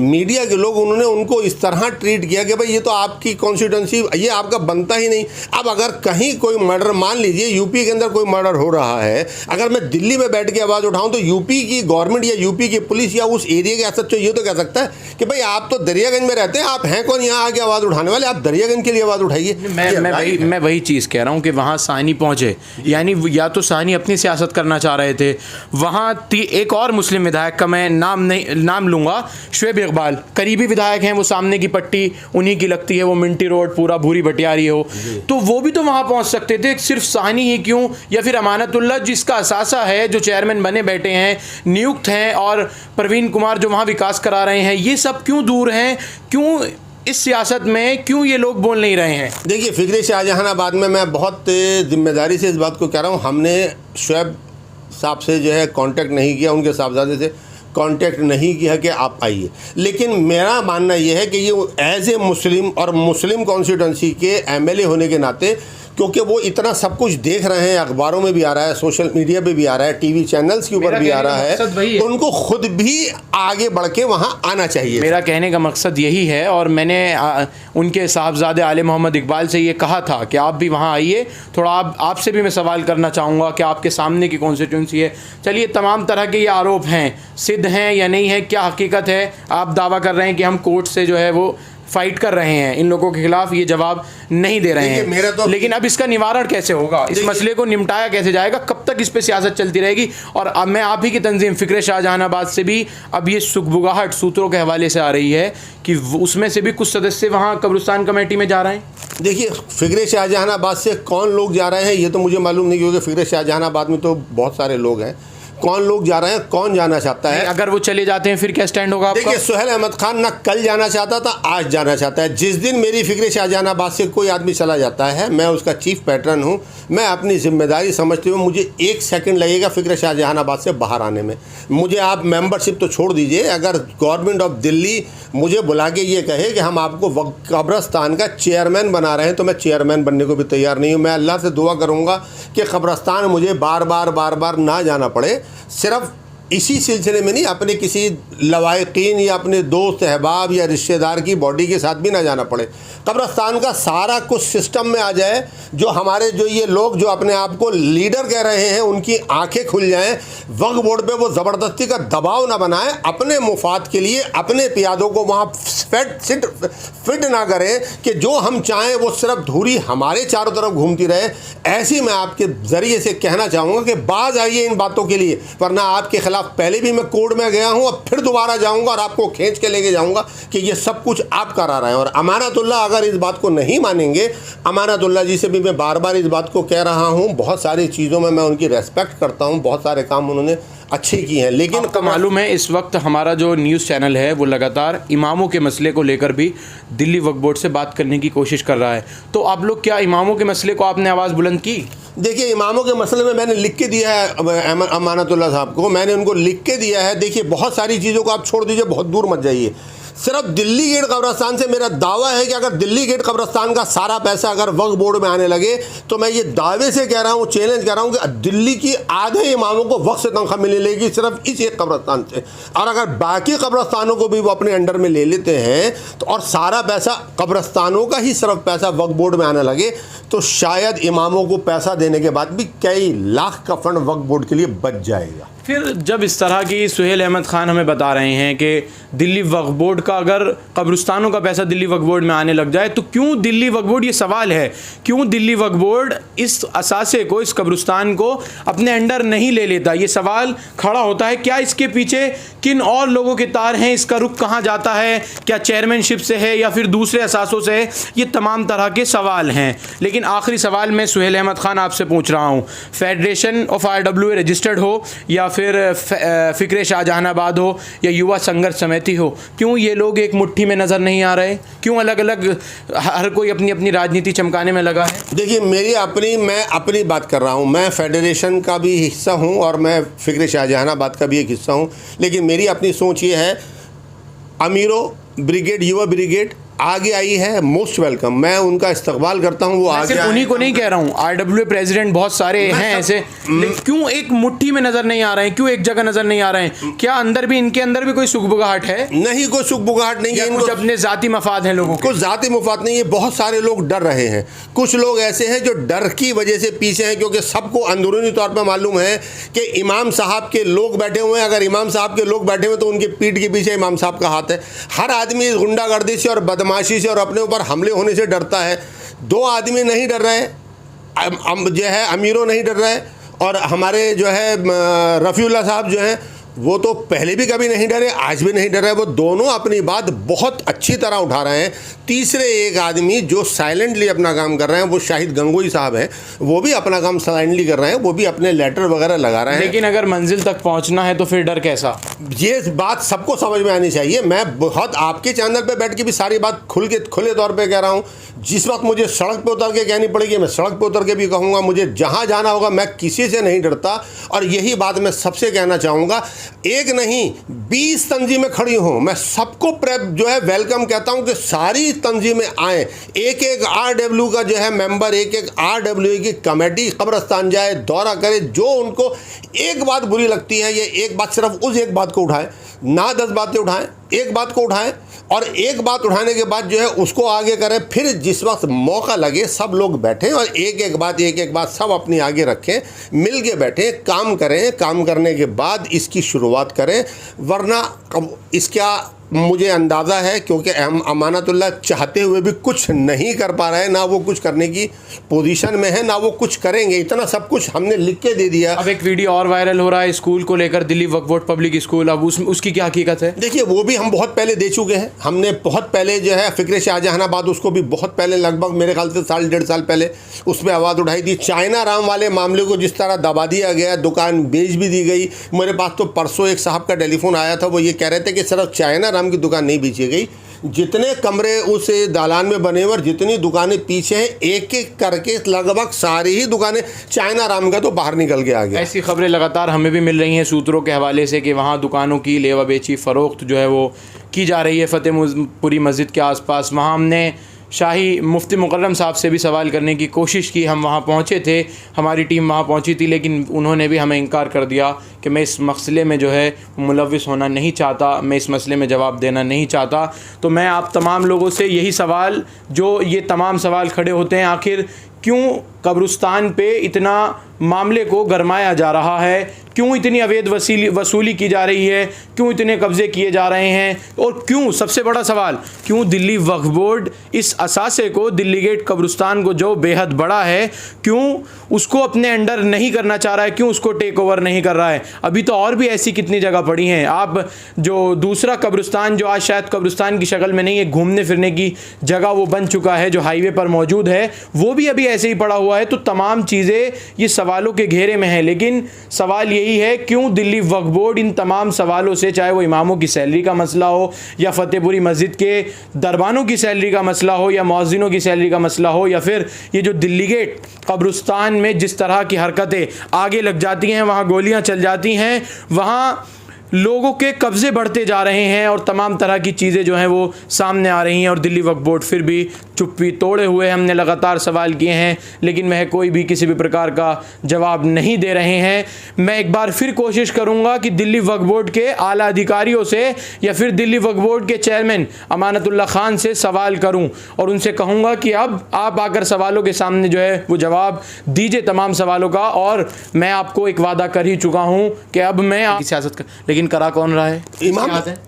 [SPEAKER 2] मीडिया के लोग, उन्होंने उनको इस तरह ट्रीट किया कि भाई ये तो आपकी कॉन्स्टिट्यूंसी, ये आपका बनता ही नहीं। अब अगर कहीं कोई मर्डर, मान लीजिए यूपी के अंदर कोई मर्डर हो रहा है, अगर मैं दिल्ली में बैठ के आवाज़ उठाऊं तो यूपी की गवर्नमेंट या यूपी की पुलिस या उस एरिया के एसएचओ ये तो कह सकता है कि भाई आप तो दरियागंज में रहते हैं, आप हैं कौन यहाँ आके आवाज़ उठाने वाले, आप दरियागंज के लिए आवाज़ उठाइए।
[SPEAKER 1] मैं वही चीज़ कह रहा हूँ कि वहाँ साहनी पहुँचे, यानी या तो साहनी अपनी सियासत करना चाह रहे थे। वहाँ एक और मुस्लिम विधायक का मैं नाम लूँगा, शुएब इकबाल, करीबी विधायक हैं, वो सामने की पट्टी उन्हीं की लगती है, वो मिंटी रोड पूरा भूरी भटियारी हो, तो वो भी तो वहाँ पहुँच सकते थे। सिर्फ साहनी ही क्यों, या फिर अमानतुल्लाह जिसका असासा है, जो चेयरमैन बने बैठे हैं, नियुक्त हैं, और प्रवीण कुमार जो वहाँ विकास करा रहे हैं, ये सब क्यों दूर हैं? क्यों इस सियासत में क्यों ये लोग बोल नहीं रहे हैं?
[SPEAKER 2] देखिए, फिक्र शाहजहानाबाद में मैं बहुत जिम्मेदारी से इस बात को कह रहा हूँ, हमने शुएब साहब से जो है कांटेक्ट नहीं किया, उनके साहबजादे से कांटेक्ट नहीं किया कि आप आइए, लेकिन मेरा मानना यह है कि ये एज ए मुस्लिम और मुस्लिम कॉन्स्टिट्यूंसी के एमएलए होने के नाते, क्योंकि वो इतना सब कुछ देख रहे हैं, अखबारों में भी आ रहा है, सोशल मीडिया पे भी आ रहा है, टीवी चैनल्स के ऊपर भी आ रहा है, तो उनको खुद भी आगे बढ़ के वहाँ आना चाहिए।
[SPEAKER 1] मेरा कहने का मकसद यही है, और मैंने उनके साहबजादे आले मोहम्मद इकबाल से ये कहा था कि आप भी वहाँ आइए, थोड़ा आपसे भी मैं सवाल करना चाहूँगा कि आपके सामने की कॉन्स्टिट्यूंसी है। चलिए, तमाम तरह के ये आरोप हैं, सिद्ध हैं या नहीं है, क्या हकीकत है? आप दावा कर रहे हैं कि हम कोर्ट से जो है वो फाइट कर रहे हैं इन लोगों के खिलाफ, ये जवाब नहीं दे रहे हैं, लेकिन अब इसका निवारण कैसे होगा, इस मसले को निपटाया कैसे जाएगा, कब तक इस पे सियासत चलती रहेगी? और अब मैं आप ही की तंजीम फिक्र शाहजहानाबाद से भी अब ये सुगबुगाहट सूत्रों के हवाले से आ रही है कि उसमें से भी कुछ सदस्य वहाँ कब्रिस्तान कमेटी में जा रहे हैं।
[SPEAKER 2] देखिए, फिक्र शाहजहानाबाद से कौन लोग जा रहे हैं ये तो मुझे मालूम नहीं, क्योंकि फिक्र शाहजहानाबाद में तो बहुत सारे लोग हैं। कौन लोग जा रहे हैं, कौन जाना चाहता है?
[SPEAKER 1] अगर वो चले जाते हैं फिर क्या स्टैंड होगा आपका?
[SPEAKER 2] देखिए, सुहेल अहमद खान ना कल जाना चाहता था, आज जाना चाहता है। जिस दिन मेरी फिक्र शाहजहानाबाद से कोई आदमी चला जाता है, मैं उसका चीफ पैटर्न हूँ, मैं अपनी जिम्मेदारी समझते हुए मुझे 1 सेकंड लगेगा फिक्र शाहजहानाबाद से बाहर आने में। मुझे आप मेंबरशिप तो छोड़ दीजिए, अगर गवर्नमेंट ऑफ दिल्ली मुझे बुला के ये कहे कि हम आपको कब्रस्तान का चेयरमैन बना रहे हैं, तो मैं चेयरमैन बनने को भी तैयार नहीं हूँ। मैं अल्लाह से दुआ करूँगा कि कब्रस्तान मुझे बार बार ना जाना पड़े, सिर्फ इसी सिलसिले में नहीं, अपने किसी लवाकिन या अपने दोस्त अहबाब या रिश्तेदार की बॉडी के साथ भी ना जाना पड़े। कब्रस्तान का सारा कुछ सिस्टम में आ जाए, जो हमारे जो ये लोग जो अपने आप को लीडर कह रहे हैं उनकी आंखें खुल जाएं, वक्फ बोर्ड पे वो ज़बरदस्ती का दबाव ना बनाएं, अपने मुफाद के लिए अपने पियादों को वहाँ फिट ना करें कि जो हम चाहें वो सिर्फ धूरी हमारे चारों तरफ घूमती रहे। ऐसी मैं आपके ज़रिए से कहना चाहूँगा कि बाज आइए इन बातों के लिए, वरना आपके खिलाफ पहले भी मैं कोर्ट में गया हूं, अब फिर दोबारा जाऊंगा और आपको खींच के लेके जाऊंगा कि ये सब कुछ आप करा रहे हैं। और अमानतुल्लाह अगर इस बात को नहीं मानेंगे, अमानतुल्लाह जी से भी मैं बार बार इस बात को कह रहा हूं, बहुत सारी चीज़ों में मैं उनकी रेस्पेक्ट करता हूं, बहुत सारे काम उन्होंने अच्छे किए हैं, लेकिन
[SPEAKER 1] आपको मालूम है इस वक्त हमारा जो न्यूज़ चैनल है वो लगातार इमामों के मसले को लेकर भी दिल्ली वक्फ बोर्ड से बात करने की कोशिश कर रहा है, तो आप लोग क्या इमामों के मसले को आपने आवाज़ बुलंद की?
[SPEAKER 2] देखिए, इमामों के मसले में मैंने लिख के दिया है अमानतुल्लाह साहब को, मैंने उनको लिख के दिया है। देखिए, बहुत सारी चीज़ों को आप छोड़ दीजिए, बहुत दूर मत जाइए, सिर्फ दिल्ली गेट कब्रस्तान से मेरा दावा है कि अगर दिल्ली गेट कब्रस्तान का सारा पैसा अगर वक्फ बोर्ड में आने लगे, तो मैं ये दावे से कह रहा हूँ, चैलेंज कर रहा हूँ कि दिल्ली की आधे इमामों को वक्फ से तनख्वाह मिलने लगेगी सिर्फ इस एक कब्रस्तान से। और अगर बाकी कब्रस्तानों को भी वो अपने अंडर में ले लेते हैं तो, और सारा पैसा कब्रस्तानों का ही सिर्फ पैसा वक्फ बोर्ड में आने लगे, तो शायद इमामों को पैसा देने के बाद भी कई लाख का फंड वक्फ बोर्ड के लिए बच जाएगा।
[SPEAKER 1] फिर जब इस तरह की सुहेल अहमद खान हमें बता रहे हैं कि दिल्ली वक्फ बोर्ड का अगर कब्रिस्तानों का पैसा दिल्ली वक्फ बोर्ड में आने लग जाए, तो क्यों दिल्ली वक्फ बोर्ड, ये सवाल है, क्यों दिल्ली वक्फ बोर्ड इस असासे को, इस कब्रिस्तान को अपने अंडर नहीं ले लेता? ये सवाल खड़ा होता है। क्या इसके पीछे किन और लोगों के तार हैं? इसका रुख कहाँ जाता है? क्या चेयरमैनशिप से है या फिर दूसरे असासों से है? ये तमाम तरह के सवाल हैं। लेकिन आखिरी सवाल मैं सुहेल अहमद खान आपसे पूछ रहा हूँ, फेडरेशन ऑफ RWA रजिस्टर्ड हो या फिर फिक्र शाहजहानाबाद हो या युवा संघर्ष समिति हो, क्यों ये लोग एक मुट्ठी में नज़र नहीं आ रहे? क्यों अलग अलग हर कोई अपनी अपनी राजनीति चमकाने में लगा है?
[SPEAKER 2] देखिए, मैं अपनी बात कर रहा हूँ। मैं फेडरेशन का भी हिस्सा हूँ और मैं फ़िक्र शाहजहानाबाद का भी एक हिस्सा हूँ, लेकिन मेरी अपनी सोच ये है, अमीरों ब्रिगेड, युवा ब्रिगेड आगे आई है, मोस्ट वेलकम, मैं उनका इस्तकबाल करता हूँ। वो आगे
[SPEAKER 1] सिर्फ उन्हीं को नहीं कह रहा हूँ, RWA प्रेसिडेंट बहुत सारे हैं ऐसे, लेकिन क्यों एक मुट्ठी में नजर नहीं आ रहे हैं? क्यों एक जगह नजर नहीं आ रहे हैं? क्या इनके अंदर भी कोई सुगबुगाहट है?
[SPEAKER 2] नहीं, कोई सुगबुगाहट नहीं है।
[SPEAKER 1] कुछ अपने जाती मफाद हैं लोगों के?
[SPEAKER 2] कुछ जाती मफाद नहीं है, बहुत सारे लोग डर रहे हैं। कुछ लोग ऐसे हैं जो डर की वजह से पीछे हैं, क्योंकि सबको अंदरूनी तौर पर मालूम है कि इमाम साहब के लोग बैठे हुए हैं। अगर इमाम साहब के लोग बैठे हुए तो उनकी पीठ के पीछे इमाम साहब का हाथ है। हर आदमी इस गुंडागर्दी से और बदमाशी से और अपने ऊपर हमले होने से डरता है। दो आदमी नहीं डर रहे, जो है अमीरों नहीं डर रहे, और हमारे जो है रफ़ीउल्लाह साहब जो हैं वो तो पहले भी कभी नहीं डरे, आज भी नहीं डर रहे। वो दोनों अपनी बात बहुत अच्छी तरह उठा रहे हैं। तीसरे एक आदमी जो साइलेंटली अपना काम कर रहे हैं वो शाहिद गंगोई साहब हैं, वो भी अपना काम साइलेंटली कर रहे हैं, वो भी अपने लेटर वगैरह लगा रहे हैं।
[SPEAKER 1] लेकिन अगर मंजिल तक पहुंचना है तो फिर डर कैसा?
[SPEAKER 2] ये बात सबको समझ में आनी चाहिए। मैं बहुत आपके चैनल पे बैठ के भी सारी बात खुले तौर पे कह रहा हूँ। जिस वक्त मुझे सड़क पे उतर के कहनी पड़ेगी मैं सड़क पे उतर के भी कहूँगा। मुझे जहाँ जाना होगा, मैं किसी से नहीं डरता। और यही बात मैं सबसे कहना चाहूँगा, एक नहीं 20 तंजीमें खड़ी हों, मैं सबको जो है वेलकम कहता हूँ कि सारी तंजीमें आएँ। एक एक RW का जो है मेंबर, एक एक RWA की कमेटी कब्रिस्तान जाए, दौरा करे। जो उनको एक बात बुरी लगती है, ये एक बात, सिर्फ उस एक बात को उठाएं, ना 10 बातें उठाएं, एक बात को उठाएं, और एक बात उठाने के बाद जो है उसको आगे करें। फिर जिस वक्त मौका लगे सब लोग बैठें और एक एक बात सब अपनी आगे रखें, मिल के बैठें, काम करें। काम करने के बाद इसकी शुरुआत करें, वरना इसका मुझे अंदाज़ा है, क्योंकि हम अमानतुल्लाह चाहते हुए भी कुछ नहीं कर पा रहे हैं, ना वो कुछ करने की पोजीशन में है, ना वो कुछ करेंगे। इतना सब कुछ हमने लिख के दे दिया।
[SPEAKER 1] अब एक वीडियो और वायरल हो रहा है स्कूल को लेकर, Delhi Waqf board public school, अब उसकी क्या हकीकत है?
[SPEAKER 2] देखिए, वो भी हम बहुत पहले दे चुके हैं। हमने बहुत पहले जो है फ़िक्र शाहजहानाबाद, उसको भी बहुत पहले, लगभग मेरे ख्याल से 1.5 साल पहले उस पर आवाज़ उठाई थी। चाइना राम वाले मामले को जिस तरह दबा दिया गया, दुकान बेच भी दी गई। मेरे पास तो परसों एक साहब का टेलीफोन आया था, वो ये कह रहे थे कि सिर्फ चाइना राम की दुकान नहीं बेची गई, जितने कमरे उस दालान में बने हुए और जितनी दुकानें पीछे हैं, एक एक करके लगभग सारी ही दुकानें चाइना राम का तो बाहर निकल के आ गया।
[SPEAKER 1] ऐसी खबरें लगातार हमें भी मिल रही हैं सूत्रों के हवाले से कि वहाँ दुकानों की लेवा बेची फ़रोख्त जो है वो की जा रही है फतेहपुरी मस्जिद के आसपास। वहाँ हमने शाही मुफ्ती मुकर्रम साहब से भी सवाल करने की कोशिश की, हम वहाँ पहुँचे थे, हमारी टीम वहाँ पहुँची थी, लेकिन उन्होंने भी हमें इनकार कर दिया कि मैं इस मसले में जो है मुलव्विस होना नहीं चाहता, मैं इस मसले में जवाब देना नहीं चाहता। तो मैं आप तमाम लोगों से यही सवाल, जो ये तमाम सवाल खड़े होते हैं, आखिर क्यों कब्रिस्तान पे इतना मामले को गरमाया जा रहा है, क्यों इतनी अवैध वसूली की जा रही है, क्यों इतने कब्ज़े किए जा रहे हैं, और क्यों, सबसे बड़ा सवाल, क्यों दिल्ली वक्फ बोर्ड इस असासे को, दिल्ली गेट कब्रिस्तान को जो बेहद बड़ा है, क्यों उसको अपने अंडर नहीं करना चाह रहा है, क्यों उसको टेक ओवर नहीं कर रहा है? अभी तो और भी ऐसी कितनी जगह पड़ी हैं। आप जो दूसरा कब्रिस्तान, जो आज शायद कब्रिस्तान की शक्ल में नहीं है, घूमने फिरने की जगह वो बन चुका है, जो हाईवे पर मौजूद है, वो भी अभी ऐसे ही पड़ा हुआ है। तो तमाम चीज़ें ये सवालों के घेरे में हैं, लेकिन सवाल यही है, क्यों दिल्ली वक्फ बोर्ड इन तमाम सवालों से, चाहे वो इमामों की सैलरी का मसला हो, या फतेहपुरी मस्जिद के दरबानों की सैलरी का मसला हो, या मौज़िनों की सैलरी का मसला हो, या फिर ये जो दिल्ली गेट कब्रिस्तान में जिस तरह की हरकतें आगे लग जाती हैं, वहाँ गोलियाँ चल जाती हैं, वहाँ लोगों के कब्ज़े बढ़ते जा रहे हैं और तमाम तरह की चीज़ें जो हैं वो सामने आ रही हैं, और दिल्ली वक्फ बोर्ड फिर भी चुप्पी तोड़े हुए, हमने लगातार सवाल किए हैं, लेकिन वह कोई भी किसी भी प्रकार का जवाब नहीं दे रहे हैं। मैं एक बार फिर कोशिश करूंगा कि दिल्ली वक्फ बोर्ड के आला अधिकारियों से, या फिर दिल्ली वक्फ बोर्ड के चेयरमैन अमानतुल्लाह खान से सवाल करूं, और उनसे कहूँगा कि अब आप आकर सवालों के सामने जो है वो जवाब दीजिए तमाम सवालों का। और मैं आपको एक वादा कर ही चुका हूँ कि अब मैं सियासत कर, लेकिन करा कौन रहा है?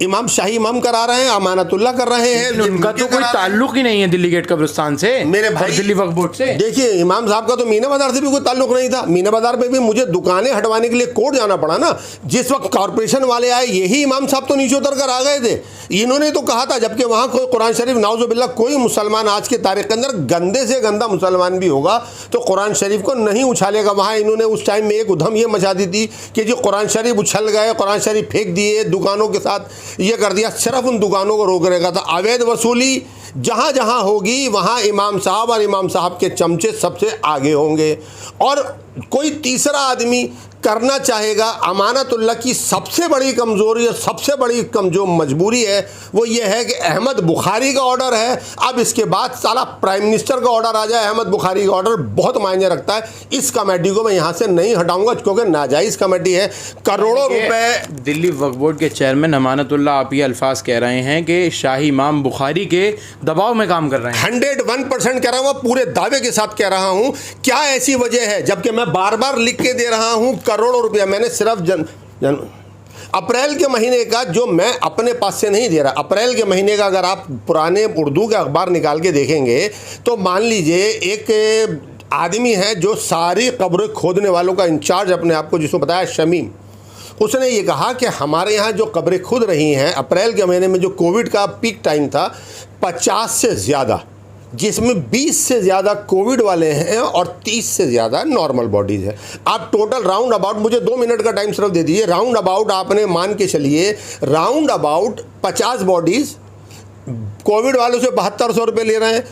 [SPEAKER 2] इमाम शाही इमाम करा रहे हैं, अमानतुल्लाह कर रहे हैं।
[SPEAKER 1] उनका तो कोई ताल्लुक ही नहीं है दिल्ली गेट कब्रिस्तान से,
[SPEAKER 2] मेरे भाई,
[SPEAKER 1] दिल्ली वक्फ बोर्ड से।
[SPEAKER 2] देखिए, इमाम साहब का तो मीना बाजार से भी कोई ताल्लुक नहीं था। मीना बाजार पे भी मुझे दुकानें हटवाने के लिए कोर्ट जाना पड़ा ना। जिस वक्त कॉर्पोरेशन वाले आए, यही इमाम साहब तो नीचे उतर कर आ गए थे। इन्होंने तो कहा था, जबकि वहाँ कोई कुरान शरीफ, नाउजुबिल्लाह, कोई मुसलमान आज की तारीख के अंदर गंदे से गंदा मुसलमान भी होगा तो कुरान शरीफ को नहीं उछालेगा। वहाँ इन्होंने उस टाइम में एक उधम ये मचा दी थी कि जो कुरान शरीफ उछल गए, कुरान शरीफ कहीं फेंक दिए, दुकानों के साथ ये कर दिया, सिर्फ उन दुकानों को रोकने का था। अवैध वसूली जहाँ जहाँ होगी वहाँ इमाम साहब और इमाम साहब के चमचे सबसे आगे होंगे। और कोई तीसरा आदमी करना चाहेगा, अमानतुल्लाह की सबसे बड़ी कमज़ोरी और सबसे बड़ी जो मजबूरी है वो ये है कि अहमद बुखारी का ऑर्डर है, अब इसके बाद साला प्राइम मिनिस्टर का ऑर्डर आ जाए। अहमद बुखारी का ऑर्डर बहुत मायने रखता है। इस कमेटी को मैं यहाँ से नहीं हटाऊंगा क्योंकि नाजायज़ कमेटी है। करोड़ों रुपए
[SPEAKER 1] दिल्ली वक्फ बोर्ड के चेयरमैन अमानतुल्लाह आप ये अल्फाज कह रहे हैं कि शाही इमाम बुखारी के दबाव में काम कर रहे हैं।
[SPEAKER 2] 101% कह रहा हूँ, पूरे दावे के साथ कह रहा हूँ। क्या ऐसी वजह है, जबकि मैं बार बार लिख के दे रहा हूँ करोड़ों रुपया मैंने सिर्फ अप्रैल के महीने का, जो मैं अपने पास से नहीं दे रहा, अप्रैल के महीने का अगर आप पुराने उर्दू के अखबार निकाल के देखेंगे तो मान लीजिए एक आदमी है जो सारी कब्रें खोदने वालों का इंचार्ज अपने आप को, जिसको बताया शमीम, उसने ये कहा कि हमारे यहाँ जो कब्रें खुद रही हैं अप्रैल के महीने में, जो कोविड का पीक टाइम था, 50 से ज़्यादा, जिसमें 20 से ज़्यादा कोविड वाले हैं और 30 से ज़्यादा नॉर्मल बॉडीज़ है। आप टोटल राउंड अबाउट, मुझे 2 मिनट का टाइम सिर्फ दे दीजिए, राउंड अबाउट आपने मान के चलिए राउंड अबाउट 50 बॉडीज़ कोविड वालों से 7200 रुपये ले रहे हैं।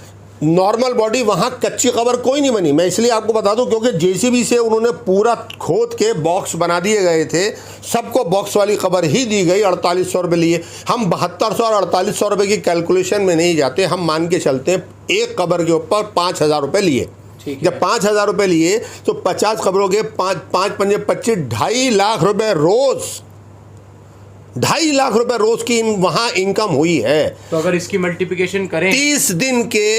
[SPEAKER 2] नॉर्मल बॉडी, वहाँ कच्ची कब्र कोई नहीं बनी। मैं इसलिए आपको बता दूं क्योंकि जेसीबी से उन्होंने पूरा खोद के बॉक्स बना दिए गए थे, सबको बॉक्स वाली कब्र ही दी गई। 4800 रुपये लिए। हम 7200 और 4800 रुपये की कैलकुलेशन में नहीं जाते, हम मान के चलते हैं एक कब्र के ऊपर 5000 रुपये लिए। जब 5000 रुपये लिए तो 50 कब्रों के 5 पंजे 25, 2.5 लाख रुपये रोज़, 2.5 लाख रुपए रोज की वहां इनकम हुई है।
[SPEAKER 1] तो अगर इसकी मल्टीप्लिकेशन करें
[SPEAKER 2] 30 दिन के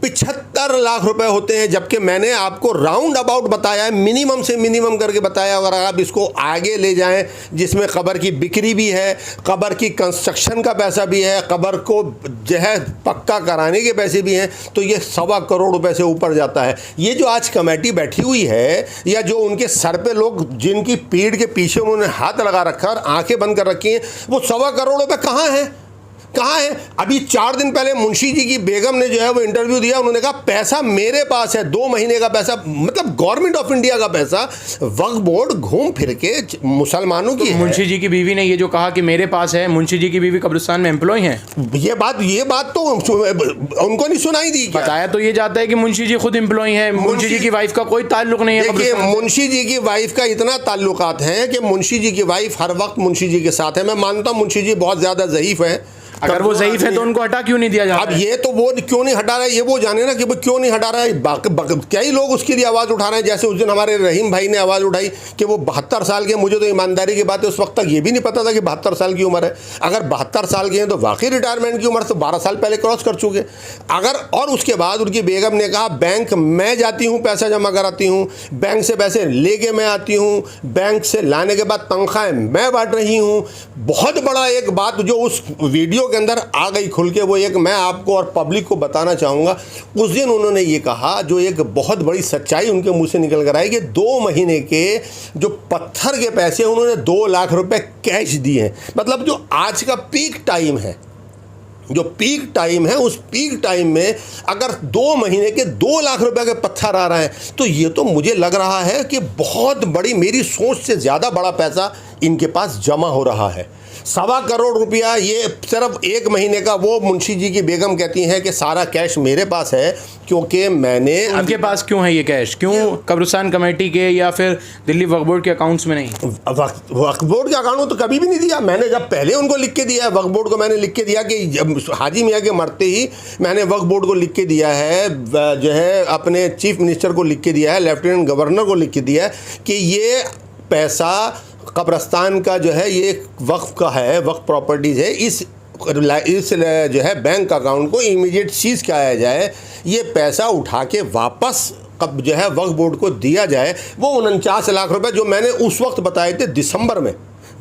[SPEAKER 2] 75 लाख रुपए होते हैं, जबकि मैंने आपको राउंड अबाउट बताया है, मिनिमम से मिनिमम करके बताया। अगर आप इसको आगे ले जाएं, जिसमें कब्र की बिक्री भी है, कब्र की कंस्ट्रक्शन का पैसा भी है, कब्र को जो है पक्का कराने के पैसे भी हैं, तो ये 1.25 करोड़ रुपए से ऊपर जाता है। ये जो आज कमेटी बैठी हुई है, या जो उनके सर पे लोग जिनकी पीठ के पीछे उन्होंने हाथ लगा रखा और आंखें बंद कर रखी हैं, वो 1.25 करोड़ रुपए कहाँ हैं? कहाँ है? अभी 4 दिन पहले मुंशी जी की बेगम ने जो है वो इंटरव्यू दिया, उन्होंने कहा पैसा मेरे पास है, 2 महीने का पैसा, मतलब गवर्नमेंट ऑफ इंडिया का पैसा, वक्फ बोर्ड घूम फिर के मुसलमानों की है।
[SPEAKER 1] मुंशी जी की बीवी ने ये जो कहा कि मेरे पास है, मुंशी जी की बीवी कब्रिस्तान में एम्प्लॉय हैं,
[SPEAKER 2] ये बात तो उनको नहीं सुनाई दी।
[SPEAKER 1] बताया तो ये जाता है कि मुंशी जी खुद एम्प्लॉय हैं, मुंशी जी की वाइफ का कोई ताल्लुक नहीं है।
[SPEAKER 2] देखिए, मुंशी जी की वाइफ का इतना ताल्लुकात है कि मुंशी जी की वाइफ हर वक्त मुंशी जी के साथ है। मैं मानता हूँ मुंशी जी बहुत ज़्यादा ज़ईफ़ है।
[SPEAKER 1] अगर वो ज़ईफ़ है तो उनको हटा क्यों नहीं दिया जाता?
[SPEAKER 2] अब ये तो वो क्यों नहीं हटा रहा है, ये वो जाने ना कि वो क्यों नहीं हटा रहा है। कई लोग उसके लिए आवाज़ उठा रहे हैं, जैसे उस दिन हमारे रहीम भाई ने आवाज़ उठाई कि वो 72 साल के। मुझे तो ईमानदारी की बात है, उस वक्त तक ये भी नहीं पता था कि 72 साल की उम्र है। अगर 72 साल के हैं तो वाकई रिटायरमेंट की उम्र तो 12 साल पहले क्रॉस कर चुके। अगर और उसके बाद उनकी बेगम ने कहा बैंक मैं जाती हूँ, पैसा जमा कराती हूँ, बैंक से पैसे लेके मैं आती हूँ, बैंक से लाने के बाद तनख्वाहें मैं बांट रही हूँ। बहुत बड़ा एक बात जो उस वीडियो के अंदर आ गई खुल के, वो एक मैं आपको और पब्लिक को बताना चाहूँगा। उस दिन उन्होंने ये कहा, जो एक बहुत बड़ी सच्चाई उनके मुंह से निकल कर आई, कि 2 महीने के जो पत्थर के पैसे उन्होंने 2 लाख रुपए कैश दिए हैं। मतलब जो आज का पीक टाइम है, जो पीक टाइम है, उस पीक टाइम में अगर 2 महीने के 2 लाख रुपए के पत्थर आ रहे हैं, तो ये तो मुझे लग रहा है कि बहुत बड़ी, मेरी सोच से ज़्यादा बड़ा पैसा इनके पास जमा हो रहा है। 1.25 करोड़ रुपया ये सिर्फ 1 महीने का। वो मुंशी जी की बेगम कहती हैं कि सारा कैश मेरे पास है, क्योंकि मैंने।
[SPEAKER 1] उनके पास क्यों है ये कैश? क्यों कब्रिस्तान कमेटी के या फिर दिल्ली वक्फ बोर्ड के अकाउंट्स में नहीं?
[SPEAKER 2] वक्फ बोर्ड के अकाउंट में तो कभी भी नहीं दिया। मैंने जब पहले उनको लिख के दिया है, वक्फ बोर्ड को मैंने लिख के दिया कि हाजी मियाँ के मरते ही मैंने वक्फ बोर्ड को लिख के दिया है, जो है अपने चीफ मिनिस्टर को लिख के दिया है, लेफ्टिनेंट गवर्नर को लिख के दिया है कि ये पैसा कब्रिस्तान का जो है ये वक्फ का है, वक्फ प्रॉपर्टीज़ है, इस जो है बैंक अकाउंट को इमीडिएट सीज किया जाए, ये पैसा उठा के वापस कब जो है वक्फ बोर्ड को दिया जाए। वो 49 लाख रुपए जो मैंने उस वक्त बताए थे दिसंबर में,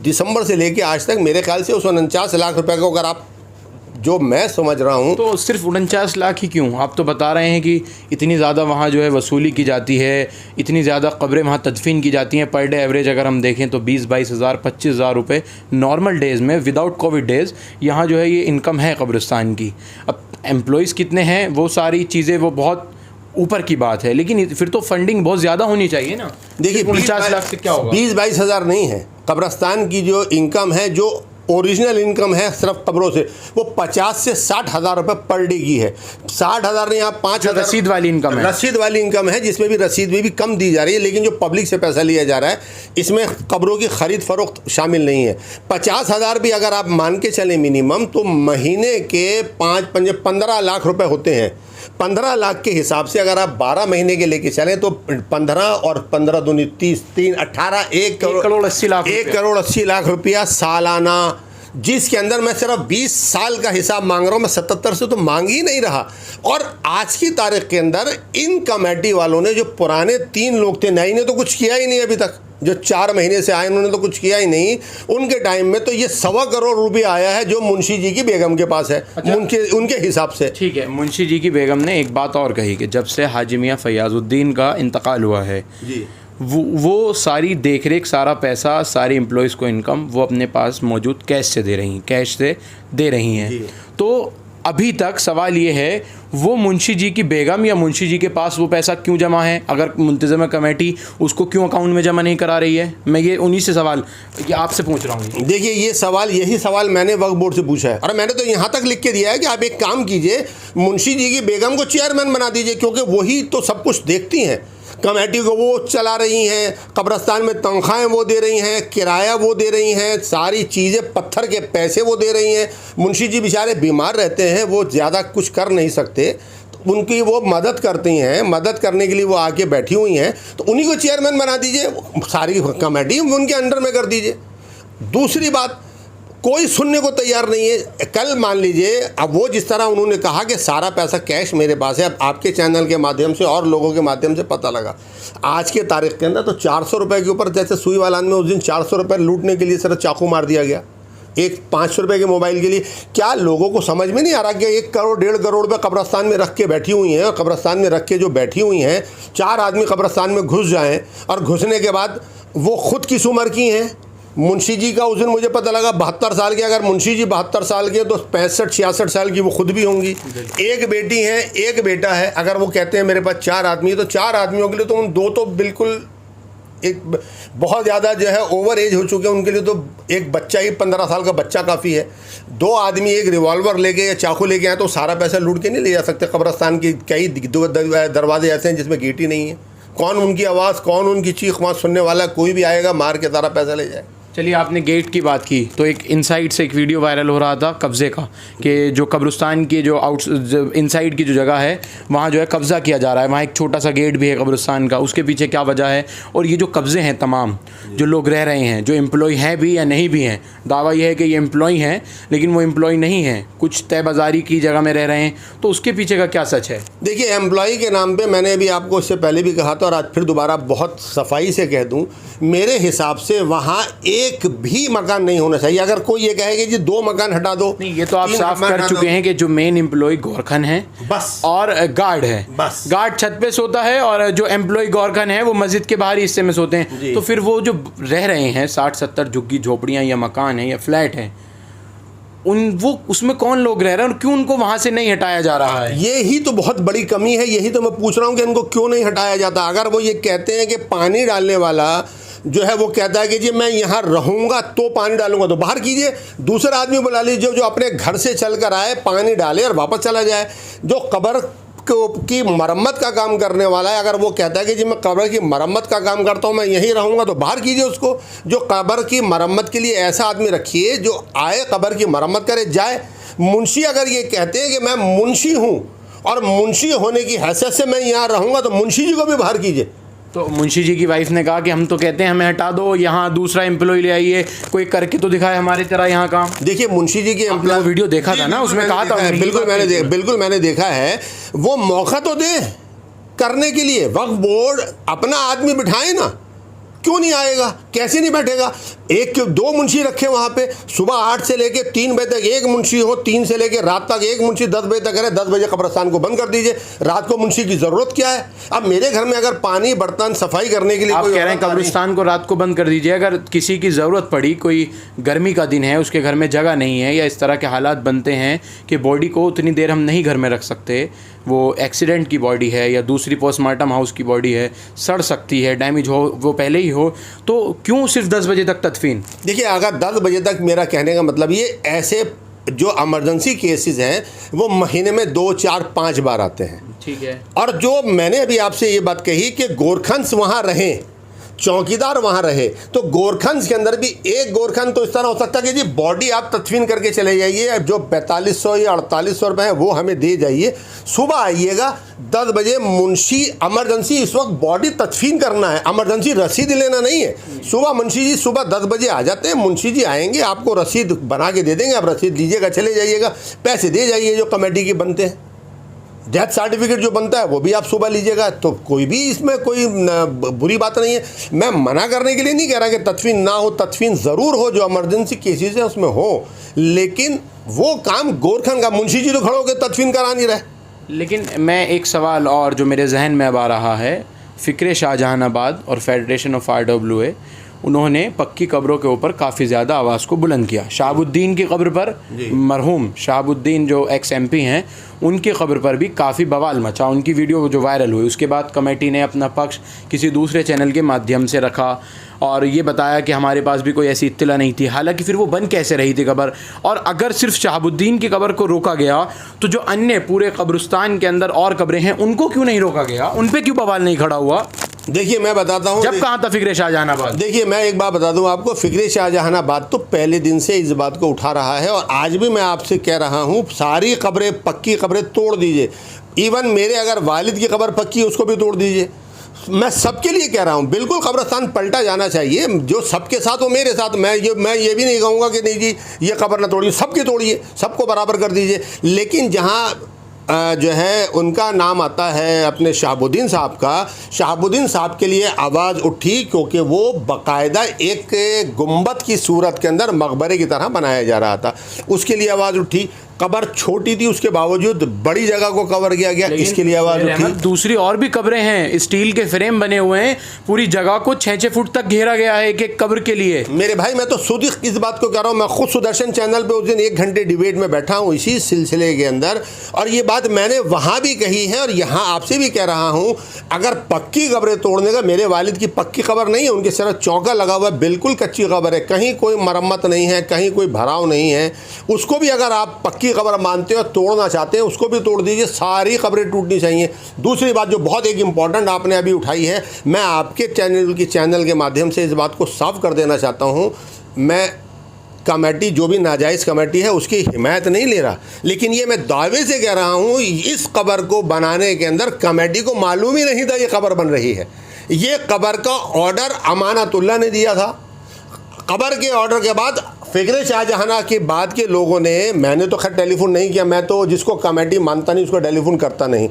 [SPEAKER 2] दिसंबर से लेके आज तक मेरे ख्याल से उस 49 लाख रुपए को अगर आप, जो मैं समझ रहा हूँ, तो
[SPEAKER 1] सिर्फ 49 लाख ही क्यों? आप तो बता रहे हैं कि इतनी ज़्यादा वहाँ जो है वसूली की जाती है, इतनी ज़्यादा कब्रें वहाँ तदफीन की जाती हैं। पर डे एवरेज अगर हम देखें तो 20-22 हज़ार 25 हज़ार रुपये नॉर्मल डेज़ में, विदाउट कोविड डेज़, यहाँ जो है ये इनकम है कब्रिस्तान की। अब एम्प्लॉइज़ कितने हैं, वो सारी चीज़ें वो बहुत ऊपर की बात है, लेकिन फिर तो फंडिंग बहुत ज़्यादा होनी चाहिए ना।
[SPEAKER 2] देखिए
[SPEAKER 1] 49 लाख से क्या होगा?
[SPEAKER 2] 20-22 हज़ार नहीं है, कब्रिस्तान की जो इनकम है, जो ओरिजिनल इनकम है सिर्फ कब्रों से, वो 50 से 60 हज़ार रुपये पर डे की है। 60 हज़ार नहीं, आप 5 हज़ार
[SPEAKER 1] रसीद वाली इनकम है,
[SPEAKER 2] रसीद वाली इनकम है, जिसमें भी रसीद में भी कम दी जा रही है, लेकिन जो पब्लिक से पैसा लिया जा रहा है इसमें कब्रों की ख़रीद फ़रोख्त शामिल नहीं है। 50 हज़ार भी अगर आप मान के चलें मिनिमम, तो महीने के 15 लाख रुपए होते हैं। 15 लाख के हिसाब से अगर आप 12 महीने के लेके चलें तो 15 और 15 दूनी 30, 3 18, 1 करोड़ 80 लाख रुपया सालाना, जिसके अंदर मैं सिर्फ 20 साल का हिसाब मांग रहा हूँ। मैं 77 से तो मांग ही नहीं रहा। और आज की तारीख के अंदर इन कमेटी वालों ने, जो पुराने 3 लोग थे, नई ने तो कुछ किया ही नहीं अभी तक, जो 4 महीने से आए उन्होंने तो कुछ किया ही नहीं। उनके टाइम में तो ये 1.25 करोड़ रुपया आया है जो मुंशी जी की बेगम के पास है। अच्छा, उनके हिसाब से
[SPEAKER 1] ठीक है। मुंशी जी की बेगम ने एक बात और कही कि जब से हाजी मियाँ फैयाज़ुद्दीन का इंतकाल हुआ है
[SPEAKER 2] जी,
[SPEAKER 1] वो सारी देखरेख, सारा पैसा, सारी एम्प्लॉयज़ को इनकम वो अपने पास मौजूद कैश से दे रही हैं। तो अभी तक सवाल ये है, वो मुंशी जी की बेगम या मुंशी जी के पास वो पैसा क्यों जमा है? अगर मुंतज़िमा कमेटी उसको क्यों अकाउंट में जमा नहीं करा रही है? मैं ये उन्हीं से सवाल ये आपसे पूछ रहा हूँ।
[SPEAKER 2] देखिए, यही सवाल मैंने वक्फ बोर्ड से पूछा है, और मैंने तो यहाँ तक लिख के दिया है कि आप एक काम कीजिए, मुंशी जी की बेगम को चेयरमैन बना दीजिए, क्योंकि वही तो सब कुछ देखती हैं। कमेटी को वो चला रही हैं, कब्रिस्तान में तनख्वाहें वो दे रही हैं, किराया वो दे रही हैं, सारी चीज़ें, पत्थर के पैसे वो दे रही हैं। मुंशी जी बेचारे बीमार रहते हैं, वो ज़्यादा कुछ कर नहीं सकते, तो उनकी वो मदद करती हैं, मदद करने के लिए वो आके बैठी हुई हैं, तो उन्हीं को चेयरमैन बना दीजिए, सारी कमेटी उनके अंडर में कर दीजिए। दूसरी बात, कोई सुनने को तैयार नहीं है। कल मान लीजिए, अब वो जिस तरह उन्होंने कहा कि सारा पैसा कैश मेरे पास है, अब आपके चैनल के माध्यम से और लोगों के माध्यम से पता लगा, आज के तारीख के अंदर तो 400 रुपये के ऊपर, जैसे सुई वालान में उस दिन 400 रुपये लूटने के लिए सिर्फ चाकू मार दिया गया, एक 500 रुपये के मोबाइल के लिए। क्या लोगों को समझ में नहीं आ रहा कि 1 करोड़ 1.5 करोड़ रुपये कब्रिस्तान में रख के बैठी हुई हैं, और कब्रिस्तान में रख के जो बैठी हुई हैं, 4 आदमी कब्रिस्तान में घुस जाएँ, और घुसने के बाद वो खुद किस उम्र की हैं? मुंशी जी का उस दिन मुझे पता लगा 72 साल के। अगर मुंशी जी 72 साल के, तो 65-66 साल की वो खुद भी होंगी। एक बेटी है, एक बेटा है। अगर वो कहते हैं मेरे पास 4 आदमी है, तो 4 आदमियों के लिए तो उन 2 तो बिल्कुल एक बहुत ज़्यादा जो है ओवर एज हो चुके हैं, उनके लिए तो एक बच्चा ही 15 साल का बच्चा काफ़ी है। 2 आदमी एक रिवॉल्वर लेके या चाकू लेके आए तो सारा पैसा लूट के नहीं ले जा सकते। कब्रिस्तान के कई दरवाजे ऐसे हैं जिसमें गेट ही नहीं है। कौन उनकी आवाज़, कौन उनकी चीख वहाँ सुनने वाला? कोई भी आएगा मार के सारा पैसा ले जाए।
[SPEAKER 1] चलिए, आपने गेट की बात की, तो एक इनसाइड से एक वीडियो वायरल हो रहा था कब्ज़े का, कि जो कब्रिस्तान की जो इनसाइड की जो जगह है वहाँ जो है कब्ज़ा किया जा रहा है। वहाँ एक छोटा सा गेट भी है कब्रिस्तान का, उसके पीछे क्या वजह है? और ये जो कब्ज़े हैं तमाम, जो लोग रह रहे हैं, जो एम्प्लॉय हैं भी या नहीं भी हैं, दावा यह है कि ये एम्प्लॉय हैं लेकिन वो एम्प्लॉय नहीं हैं, कुछ तय बाज़ारी की जगह में रह रहे हैं, तो उसके पीछे का क्या सच है?
[SPEAKER 2] देखिए, एम्प्लॉय के नाम पे मैंने भी आपको इससे पहले भी कहा था, और आज फिर दोबारा बहुत सफाई से कह दूं, मेरे हिसाब से वहाँ एक भी मकान नहीं होना चाहिए। अगर कोई ये कहे कि जी 2 मकान हटा दो,
[SPEAKER 1] नहीं, ये तो आप साफ कर चुके हैं कि जो मेन एम्प्लॉय गोरखन है
[SPEAKER 2] बस, और
[SPEAKER 1] गार्ड है,
[SPEAKER 2] बस।
[SPEAKER 1] गार्ड छत पे सोता है, और जो एम्प्लॉय गोरखन है वो मस्जिद के बाहरी हिस्से में सोते हैं। तो फिर वो जो रह रहे हैं 60-70 झुग्गी झोपड़ियाँ या मकान है या फ्लैट हैं, उसमें कौन लोग रह रहे हैं और क्यों उनको वहाँ से नहीं हटाया जा रहा है?
[SPEAKER 2] यही तो बहुत बड़ी कमी है। यही तो मैं पूछ रहा हूँ कि इनको क्यों नहीं हटाया जाता। अगर वो ये कहते हैं कि पानी डालने वाला जो है वो कहता है कि जी मैं यहाँ रहूँगा तो पानी डालूंगा, तो बाहर कीजिए, दूसरा आदमी बुला लीजिए जो अपने घर से चल कर आए, पानी डाले और वापस चला जाए। जो कब्र की मरम्मत का काम करने वाला है, अगर वो कहता है कि जी मैं कब्र की मरम्मत का काम करता हूँ, मैं यहीं रहूँगा, तो बाहर कीजिए उसको। जो कब्र की मरम्मत के लिए ऐसा आदमी रखिए जो आए, कब्र की मरम्मत करे, जाए। मुंशी अगर ये कहते हैं कि मैं मुंशी हूँ और मुंशी होने की हैसियत से मैं यहाँ रहूँगा, तो मुंशी जी को भी बाहर कीजिए।
[SPEAKER 1] तो मुंशी जी की वाइफ ने कहा कि हम तो कहते हैं हमें हटा दो, यहाँ दूसरा एम्प्लॉय ले आइए, कोई करके तो दिखाए हमारी तरह यहाँ काम।
[SPEAKER 2] देखिए, मुंशी जी की एम्प्लॉय
[SPEAKER 1] वीडियो देखा था ना, उसमें कहा था,
[SPEAKER 2] बिल्कुल मैंने देखा है। वो मौका तो दे करने के लिए, वक्फ बोर्ड अपना आदमी बिठाए ना, क्यों नहीं आएगा? कैसे नहीं बैठेगा? 1-2 मुंशी रखे वहाँ पे, सुबह 8 से लेके 3 बजे तक एक मुंशी हो, 3 से लेके रात तक एक मुंशी, 10 बजे तक करे, 10 बजे कब्रिस्तान को बंद कर दीजिए। रात को मुंशी की ज़रूरत क्या है? अब मेरे घर में अगर पानी, बर्तन, सफाई करने के लिए
[SPEAKER 1] आप कह रहे हैं कब्रिस्तान को रात को बंद कर दीजिए। अगर किसी की ज़रूरत पड़ी, कोई गर्मी का दिन है, उसके घर में जगह नहीं है, या इस तरह के हालात बनते हैं कि बॉडी को उतनी देर हम नहीं घर में रख सकते, वो एक्सीडेंट की बॉडी है या दूसरी पोस्टमार्टम हाउस की बॉडी है, सड़ सकती है, डैमेज हो, वो पहले ही हो, तो क्यों सिर्फ 10 बजे तक तदफीन?
[SPEAKER 2] देखिए, अगर 10 बजे तक, मेरा कहने का मतलब ये ऐसे जो इमरजेंसी केसेस हैं वो महीने में 2, 4, 5 बार आते हैं।
[SPEAKER 1] ठीक है।
[SPEAKER 2] और जो मैंने अभी आपसे ये बात कही कि गोरखंस वहाँ रहें, चौकीदार वहाँ रहे, तो गोरखंस के अंदर भी एक गोरखन तो इस तरह हो सकता है कि जी बॉडी आप तदफीन करके चले जाइए, जो 4500 या 4800 रुपये हैं वो हमें दे जाइए, सुबह आइएगा 10 बजे। मुंशी इमरजेंसी इस वक्त बॉडी तदफीन करना है, इमरजेंसी रसीद लेना नहीं है। सुबह मुंशी जी सुबह 10 बजे आ जाते हैं, मुंशी जी आएंगे, आपको रसीद बना के दे देंगे, आप रसीद लीजिएगा, चले जाइएगा, पैसे दे जाइए जो कमेटी के बनते हैं। डेथ सर्टिफिकेट जो बनता है वो भी आप सुबह लीजिएगा, तो कोई भी इसमें कोई बुरी बात नहीं है। मैं मना करने के लिए नहीं कह रहा कि तदफीन ना हो, तदफीन ज़रूर हो, जो इमरजेंसी केसेस है उसमें हो, लेकिन वो काम गोरखन का, मुंशी जी तो खड़े होकर तदफीन करा नहीं रहे।
[SPEAKER 1] लेकिन मैं एक सवाल और जो मेरे जहन में अब आ रहा है, फ़िक्र शाहजहानाबाद और फेडरेशन ऑफ RWA, उन्होंने पक्की कब्रों के ऊपर काफ़ी ज़्यादा आवाज़ को बुलंद किया। शहाबुद्दीन की कब्र पर, मरहूम शहाबुद्दीन जो एक्स MP हैं, उनकी खबर पर भी काफ़ी बवाल मचा। उनकी वीडियो जो वायरल हुई, उसके बाद कमेटी ने अपना पक्ष किसी दूसरे चैनल के माध्यम से रखा और ये बताया कि हमारे पास भी कोई ऐसी इत्तला नहीं थी। हालांकि फिर वो बन कैसे रही थी कब्र? और अगर सिर्फ शहाबुद्दीन की कब्र को रोका गया तो जो अन्य पूरे कब्रिस्तान के अंदर और कब्रें हैं उनको क्यों नहीं रोका गया? उन पर क्यों बवाल नहीं खड़ा हुआ?
[SPEAKER 2] देखिए, मैं बताता हूँ,
[SPEAKER 1] जब कहाँ था फ़िक्र शाहजहानाबाद?
[SPEAKER 2] देखिए, मैं एक बात बता दूं आपको, फ़िक्र शाहजहानाबाद तो पहले दिन से इस बात को उठा रहा है और आज भी मैं आपसे कह रहा हूं, सारी कब्रें, पक्की कब्रें तोड़ दीजिए। इवन मेरे अगर वालिद की कब्र पक्की है उसको भी तोड़ दीजिए। मैं सबके लिए कह रहा हूं, बिल्कुल कब्रस्तान पलटा जाना चाहिए, जो सबके साथ हो मेरे साथ। मैं ये भी नहीं कहूँगा कि नहीं जी ये कब्र ना तोड़िए, सबकी तोड़िए, सबको बराबर कर दीजिए। लेकिन जहाँ जो है उनका नाम आता है अपने शहाबुद्दीन साहब का, शहाबुद्दीन साहब के लिए आवाज़ उठी, क्योंकि वो बाकायदा एक गुंबद की सूरत के अंदर मकबरे की तरह बनाया जा रहा था, उसके लिए आवाज़ उठी। कब्र छोटी थी, उसके बावजूद बड़ी जगह को कवर किया गया, इसके लिए आवाज़ उठी।
[SPEAKER 1] दूसरी और भी कब्रें हैं, स्टील के फ्रेम बने हुए हैं, पूरी जगह को 6-6 फुट तक घेरा गया है एक एक कब्र के लिए।
[SPEAKER 2] मेरे भाई, मैं तो खुद इस बात को कह रहा हूँ, मैं खुद सुदर्शन चैनल पे उस दिन 1 घंटे डिबेट में बैठा हूँ इसी सिलसिले के अंदर, और ये बात मैंने वहाँ भी कही है और यहाँ आपसे भी कह रहा हूँ, अगर पक्की कब्रें तोड़ने का, मेरे वालिद की पक्की कब्र नहीं है, उनके सिर्फ चौका लगा हुआ है, बिल्कुल कच्ची कब्र है, कहीं कोई मरम्मत नहीं है, कहीं कोई भराव नहीं है, उसको भी अगर आप पक्की कब्र मानते हो, तोड़ना चाहते हैं, उसको भी तोड़ दीजिए, सारी खबरें टूटनी चाहिए। दूसरी बात जो बहुत एक इंपॉर्टेंट आपने अभी उठाई है, मैं आपके चैनल के माध्यम से इस बात को साफ कर देना चाहता हूं, मैं कमेटी जो भी नाजायज़ कमेटी है उसकी हिमायत नहीं ले रहा, लेकिन ये मैं दावे से कह रहा हूं, इस कब्र को बनाने के अंदर कमेटी को मालूम ही नहीं था ये कब्र बन रही है। ये कब्र का ऑर्डर अमानतुल्लाह ने दिया था। कब्र के ऑर्डर के बाद फ़िक्र शाहजहां के बाद के लोगों ने, मैंने तो खैर टेलीफोन नहीं किया, मैं तो जिसको कमेटी मानता नहीं उसको टेलीफोन करता नहीं,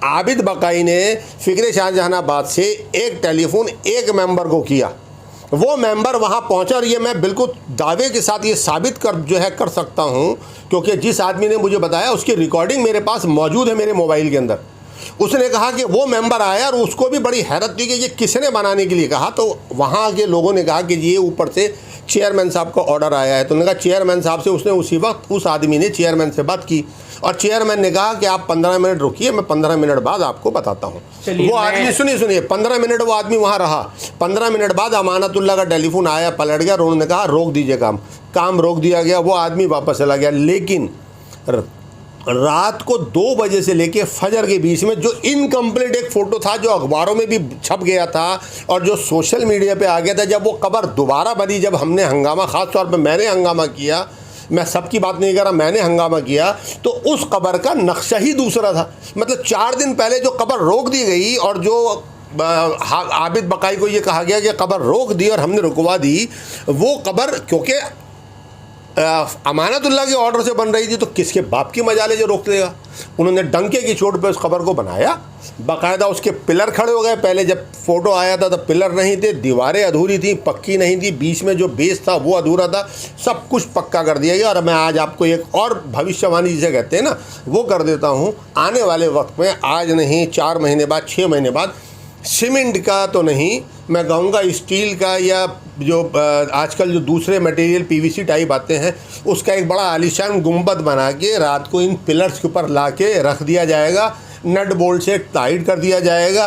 [SPEAKER 2] आबिद बकाई ने फ़िक्र शाहजहानाबाद से एक टेलीफोन एक मेंबर को किया, वो मेंबर वहाँ पहुँचा, और ये मैं बिल्कुल दावे के साथ ये साबित कर सकता हूँ, क्योंकि जिस आदमी ने मुझे बताया उसकी रिकॉर्डिंग मेरे पास मौजूद है मेरे मोबाइल के अंदर। उसने कहा कि वो मेंबर आया और उसको भी बड़ी हैरत थी कि ये किसने बनाने के लिए कहा, तो वहाँ के लोगों ने कहा कि ये ऊपर से चेयरमैन साहब का ऑर्डर आया है। तो उन्होंने कहा चेयरमैन साहब से, उसने उसी वक्त उस आदमी ने चेयरमैन से बात की और चेयरमैन ने कहा कि आप 15 मिनट रुकिए, मैं 15 मिनट बाद आपको बताता हूँ। वो आदमी, सुनिए 15 मिनट वो आदमी वहाँ रहा। 15 मिनट बाद अमानतुल्लाह का टेलीफोन आया, पलट गया, उन्होंने कहा रोक दीजिए काम रोक दिया गया, वो आदमी वापस चला गया। लेकिन रात को 2 बजे से लेके फजर के बीच में जो इनकम्प्लीट एक फ़ोटो था, जो अखबारों में भी छप गया था और जो सोशल मीडिया पे आ गया था, जब वो कब्र दोबारा बनी, जब हमने हंगामा, ख़ास तौर पे मैंने हंगामा किया, मैं सबकी बात नहीं कर रहा, मैंने हंगामा किया, तो उस कब्र का नक्शा ही दूसरा था। मतलब 4 दिन पहले जो कब्र रोक दी गई और जो आबिद बकाई को ये कहा गया कि कब्र रोक दी और हमने रुकवा दी, वो कब्र क्योंकि अमानतुल्लाह के ऑर्डर से बन रही थी, तो किसके बाप की मजाले जो रोक देगा। उन्होंने डंके की चोट पे उस कब्र को बनाया, बाकायदा उसके पिलर खड़े हो गए। पहले जब फ़ोटो आया था तो पिलर नहीं थे, दीवारें अधूरी थी, पक्की नहीं थी, बीच में जो बेस था वो अधूरा था, सब कुछ पक्का कर दिया गया। और मैं आज आपको एक और भविष्यवाणी जिसे कहते हैं ना, वो कर देता हूँ। आने वाले वक्त में, आज नहीं 4 महीने बाद, 6 महीने बाद, सीमेंट का तो नहीं, मैं कहूँगा स्टील का, या जो आजकल जो दूसरे मटेरियल PVC टाइप आते हैं, उसका एक बड़ा आलीशान गुंबद बना के रात को इन पिलर्स के ऊपर ला के रख दिया जाएगा, नट बोल्ट से टाइट कर दिया जाएगा,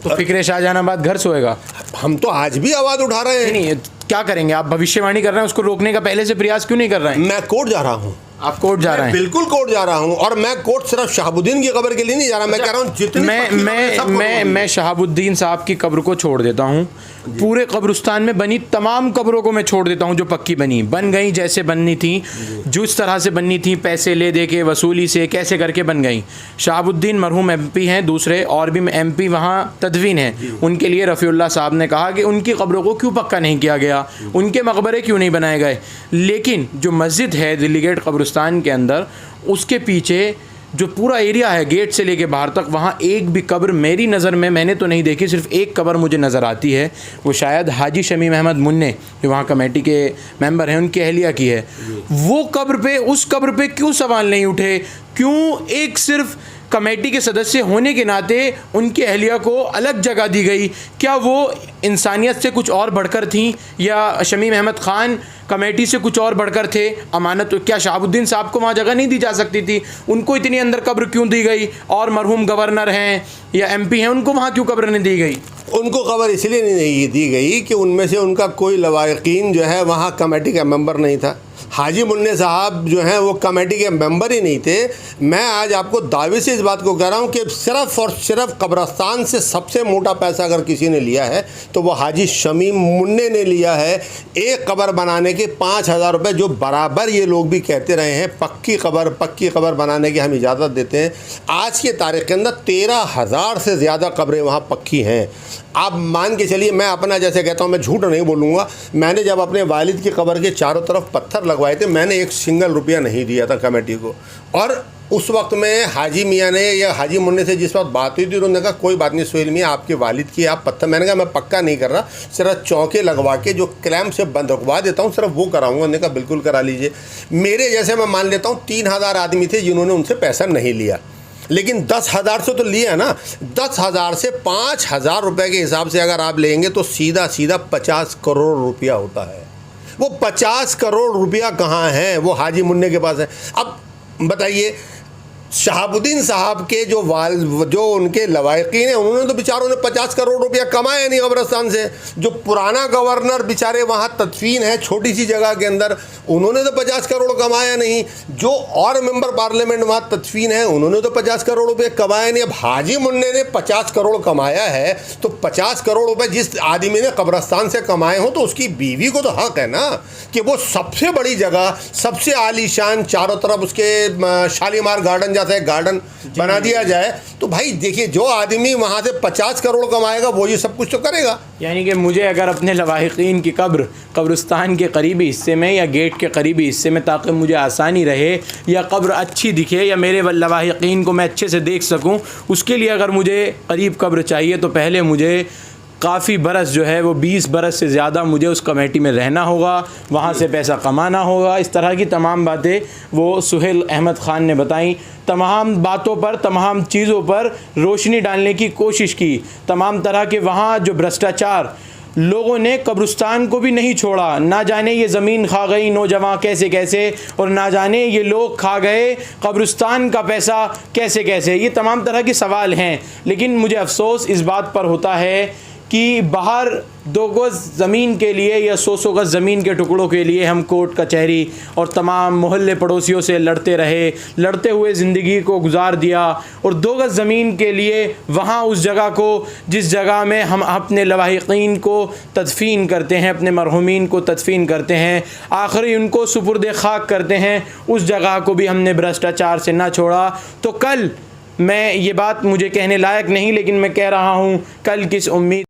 [SPEAKER 1] तो फिक्रे शाहजहानाबाद घर सोएगा?
[SPEAKER 2] हम तो आज भी आवाज़ उठा रहे हैं।
[SPEAKER 1] नहीं, क्या करेंगे आप? भविष्यवाणी कर रहे हैं, उसको रोकने का पहले से प्रयास क्यों नहीं कर रहे हैं?
[SPEAKER 2] मैं कोर्ट जा रहा हूँ।
[SPEAKER 1] आप कोर्ट जा रहे हैं?
[SPEAKER 2] बिल्कुल कोर्ट जा रहा हूँ, और मैं कोर्ट सिर्फ शहाबुद्दीन की कब्र के लिए नहीं जा रहा। मैं कह रहा हूँ जितनी
[SPEAKER 1] मैं शहाबुद्दीन साहब की कब्र को छोड़ देता हूँ, पूरे कब्रिस्तान में बनी तमाम कब्रों को मैं छोड़ देता हूँ जो पक्की बन गई जैसे बननी थी, जिस तरह से बननी थी, पैसे ले दे के, वसूली से, कैसे करके बन गई। शहाबुद्दीन मरहूम MP हैं, दूसरे और भी MP वहाँ तदवीन हैं, उनके लिए रफ़ीउल्लाह साहब ने कहा कि उनकी कब्रों को क्यों पक्का नहीं किया गया, उनके मकबरे क्यों नहीं बनाए गए। लेकिन जो मस्जिद है दिल्ली गेट कब्रिस्तान के अंदर, उसके पीछे जो पूरा एरिया है गेट से लेके बाहर तक, वहाँ एक भी कब्र मेरी नज़र में मैंने तो नहीं देखी, सिर्फ एक कब्र मुझे नज़र आती है, वो शायद हाजी शमीम अहमद मुन्ने जो वहाँ कमेटी के मेंबर हैं उनकी अहलिया की है। वो कब्र पे, उस कब्र पे क्यों सवाल नहीं उठे? क्यों एक सिर्फ कमेटी के सदस्य होने के नाते उनकी अहलिया को अलग जगह दी गई? क्या वो इंसानियत से कुछ और बढ़कर थीं, या शमीम अहमद ख़ान कमेटी से कुछ और बढ़कर थे? अमानत, क्या शहाबुद्दीन साहब को वहाँ जगह नहीं दी जा सकती थी? उनको इतनी अंदर कब्र क्यों दी गई? और मरहूम गवर्नर हैं या MP हैं, उनको वहाँ क्यों कब्र नहीं दी गई?
[SPEAKER 2] उनको खबर इसलिए नहीं दी गई कि उनमें से उनका कोई लवाकिन जो है वहाँ कमेटी का मेंबर नहीं था। हाजी मुन्ने साहब जो हैं वो कमेटी के मेंबर ही नहीं थे। मैं आज आपको दावे से इस बात को कह रहा हूँ कि सिर्फ़ और सिर्फ कब्रिस्तान से सबसे मोटा पैसा अगर किसी ने लिया है तो वो हाजी शमीम मुन्ने ने लिया है। एक कब्र बनाने के 5,000 रुपये, जो बराबर ये लोग भी कहते रहे हैं पक्की कब्र बनाने की हम इजाज़त देते हैं। आज के तारीख़ के अंदर 13,000 से ज़्यादा कब्रें वहाँ पक्की हैं। आप मान के चलिए, मैं अपना जैसे कहता हूँ, मैं झूठ नहीं बोलूँगा, मैंने जब अपने वालिद की कब्र के चारों तरफ पत्थर लगवाए थे, मैंने एक सिंगल रुपया नहीं दिया था कमेटी को। और उस वक्त में हाजी मियाँ ने या हाजी मुन्ने से जिस वक्त बात हुई थी, उन्होंने कहा कोई बात नहीं सुहेल मियाँ, आपके वालिद की आप पत्थर, मैंने कहा मैं पक्का नहीं कर रहा, सिर्फ चौके लगवा के जो क्लैम्प से बंद रखवा देता हूँ सिर्फ वो कराऊंगा। उन्होंने कहा बिल्कुल करा लीजिए। मेरे जैसे मैं मान लेता हूँ 3,000 आदमी थे जिन्होंने उनसे पैसा नहीं लिया, लेकिन 10,000 से तो लिया ना। 10,000 से 5,000 रुपये के हिसाब से अगर आप लेंगे तो सीधा 50 करोड़ रुपया होता है। वो 50 करोड़ रुपया कहाँ है? वो हाजी मुन्ने के पास है। अब बताइए, शहाबुद्दीन साहब के जो उनके लवाकिन हैं, उन्होंने तो बेचारों ने 50 करोड़ रुपया कमाया नहीं कब्रिस्तान से। जो पुराना गवर्नर बेचारे वहाँ तदफीन है छोटी सी जगह के अंदर, उन्होंने तो 50 करोड़ कमाया नहीं। जो और मेंबर पार्लियामेंट वहाँ तदफीन है, उन्होंने तो 50 करोड़ रुपये कमाया नहीं। अब हाजी मुन्ने ने 50 करोड़ कमाया है, तो 50 करोड़ रुपये जिस आदमी ने कब्रिस्तान से कमाए हों तो उसकी बीवी को तो हक है ना कि वो सबसे बड़ी जगह, सबसे आलीशान, चारों तरफ उसके शालीमार गार्डन जैसा एक गार्डन बना दिया जाए। तो भाई देखिए, जो आदमी वहाँ से 50 करोड़ कमाएगा वो ये सब कुछ तो करेगा।
[SPEAKER 1] यानी कि मुझे अगर अपने लवाहिकीन की कब्रिस्तान के करीबी हिस्से में या गेट के करीबी हिस्से में, ताकि मुझे आसानी रहे या कब्र अच्छी दिखे या मेरे लवाहिकीन को मैं अच्छे से देख सकूं, उसके लिए अगर मुझे करीब कब्र चाहिए तो पहले मुझे काफ़ी बरस जो है वो 20 बरस से ज़्यादा मुझे उस कमेटी में रहना होगा, वहाँ से पैसा कमाना होगा। इस तरह की तमाम बातें वो सुहेल अहमद ख़ान ने बताई। तमाम बातों पर, तमाम चीज़ों पर रोशनी डालने की कोशिश की। तमाम तरह के वहाँ जो भ्रष्टाचार, लोगों ने कब्रिस्तान को भी नहीं छोड़ा। ना जाने ये ज़मीन खा गई नौजवान कैसे कैसे, और ना जाने ये लोग खा गए कब्रिस्तान का पैसा कैसे कैसे। ये तमाम तरह के सवाल हैं। लेकिन मुझे अफसोस इस बात पर होता है कि बाहर 2 गज़ ज़मीन के लिए या 100 गज़ ज़मीन के टुकड़ों के लिए हम कोर्ट कचहरी और तमाम मोहल्ले पड़ोसियों से लड़ते रहे, लड़ते हुए ज़िंदगी को गुजार दिया। और 2 गज़ ज़मीन के लिए वहाँ उस जगह को, जिस जगह में हम अपने लवाहिकीन को तदफीन करते हैं, अपने मरहूमीन को तदफीन करते हैं, आखिरी उनको सुपुर्द खाक करते हैं, उस जगह को भी हमने भ्रष्टाचार से ना छोड़ा। तो कल, मैं ये बात मुझे कहने लायक नहीं, लेकिन मैं कह रहा हूँ, कल किस उम्मीद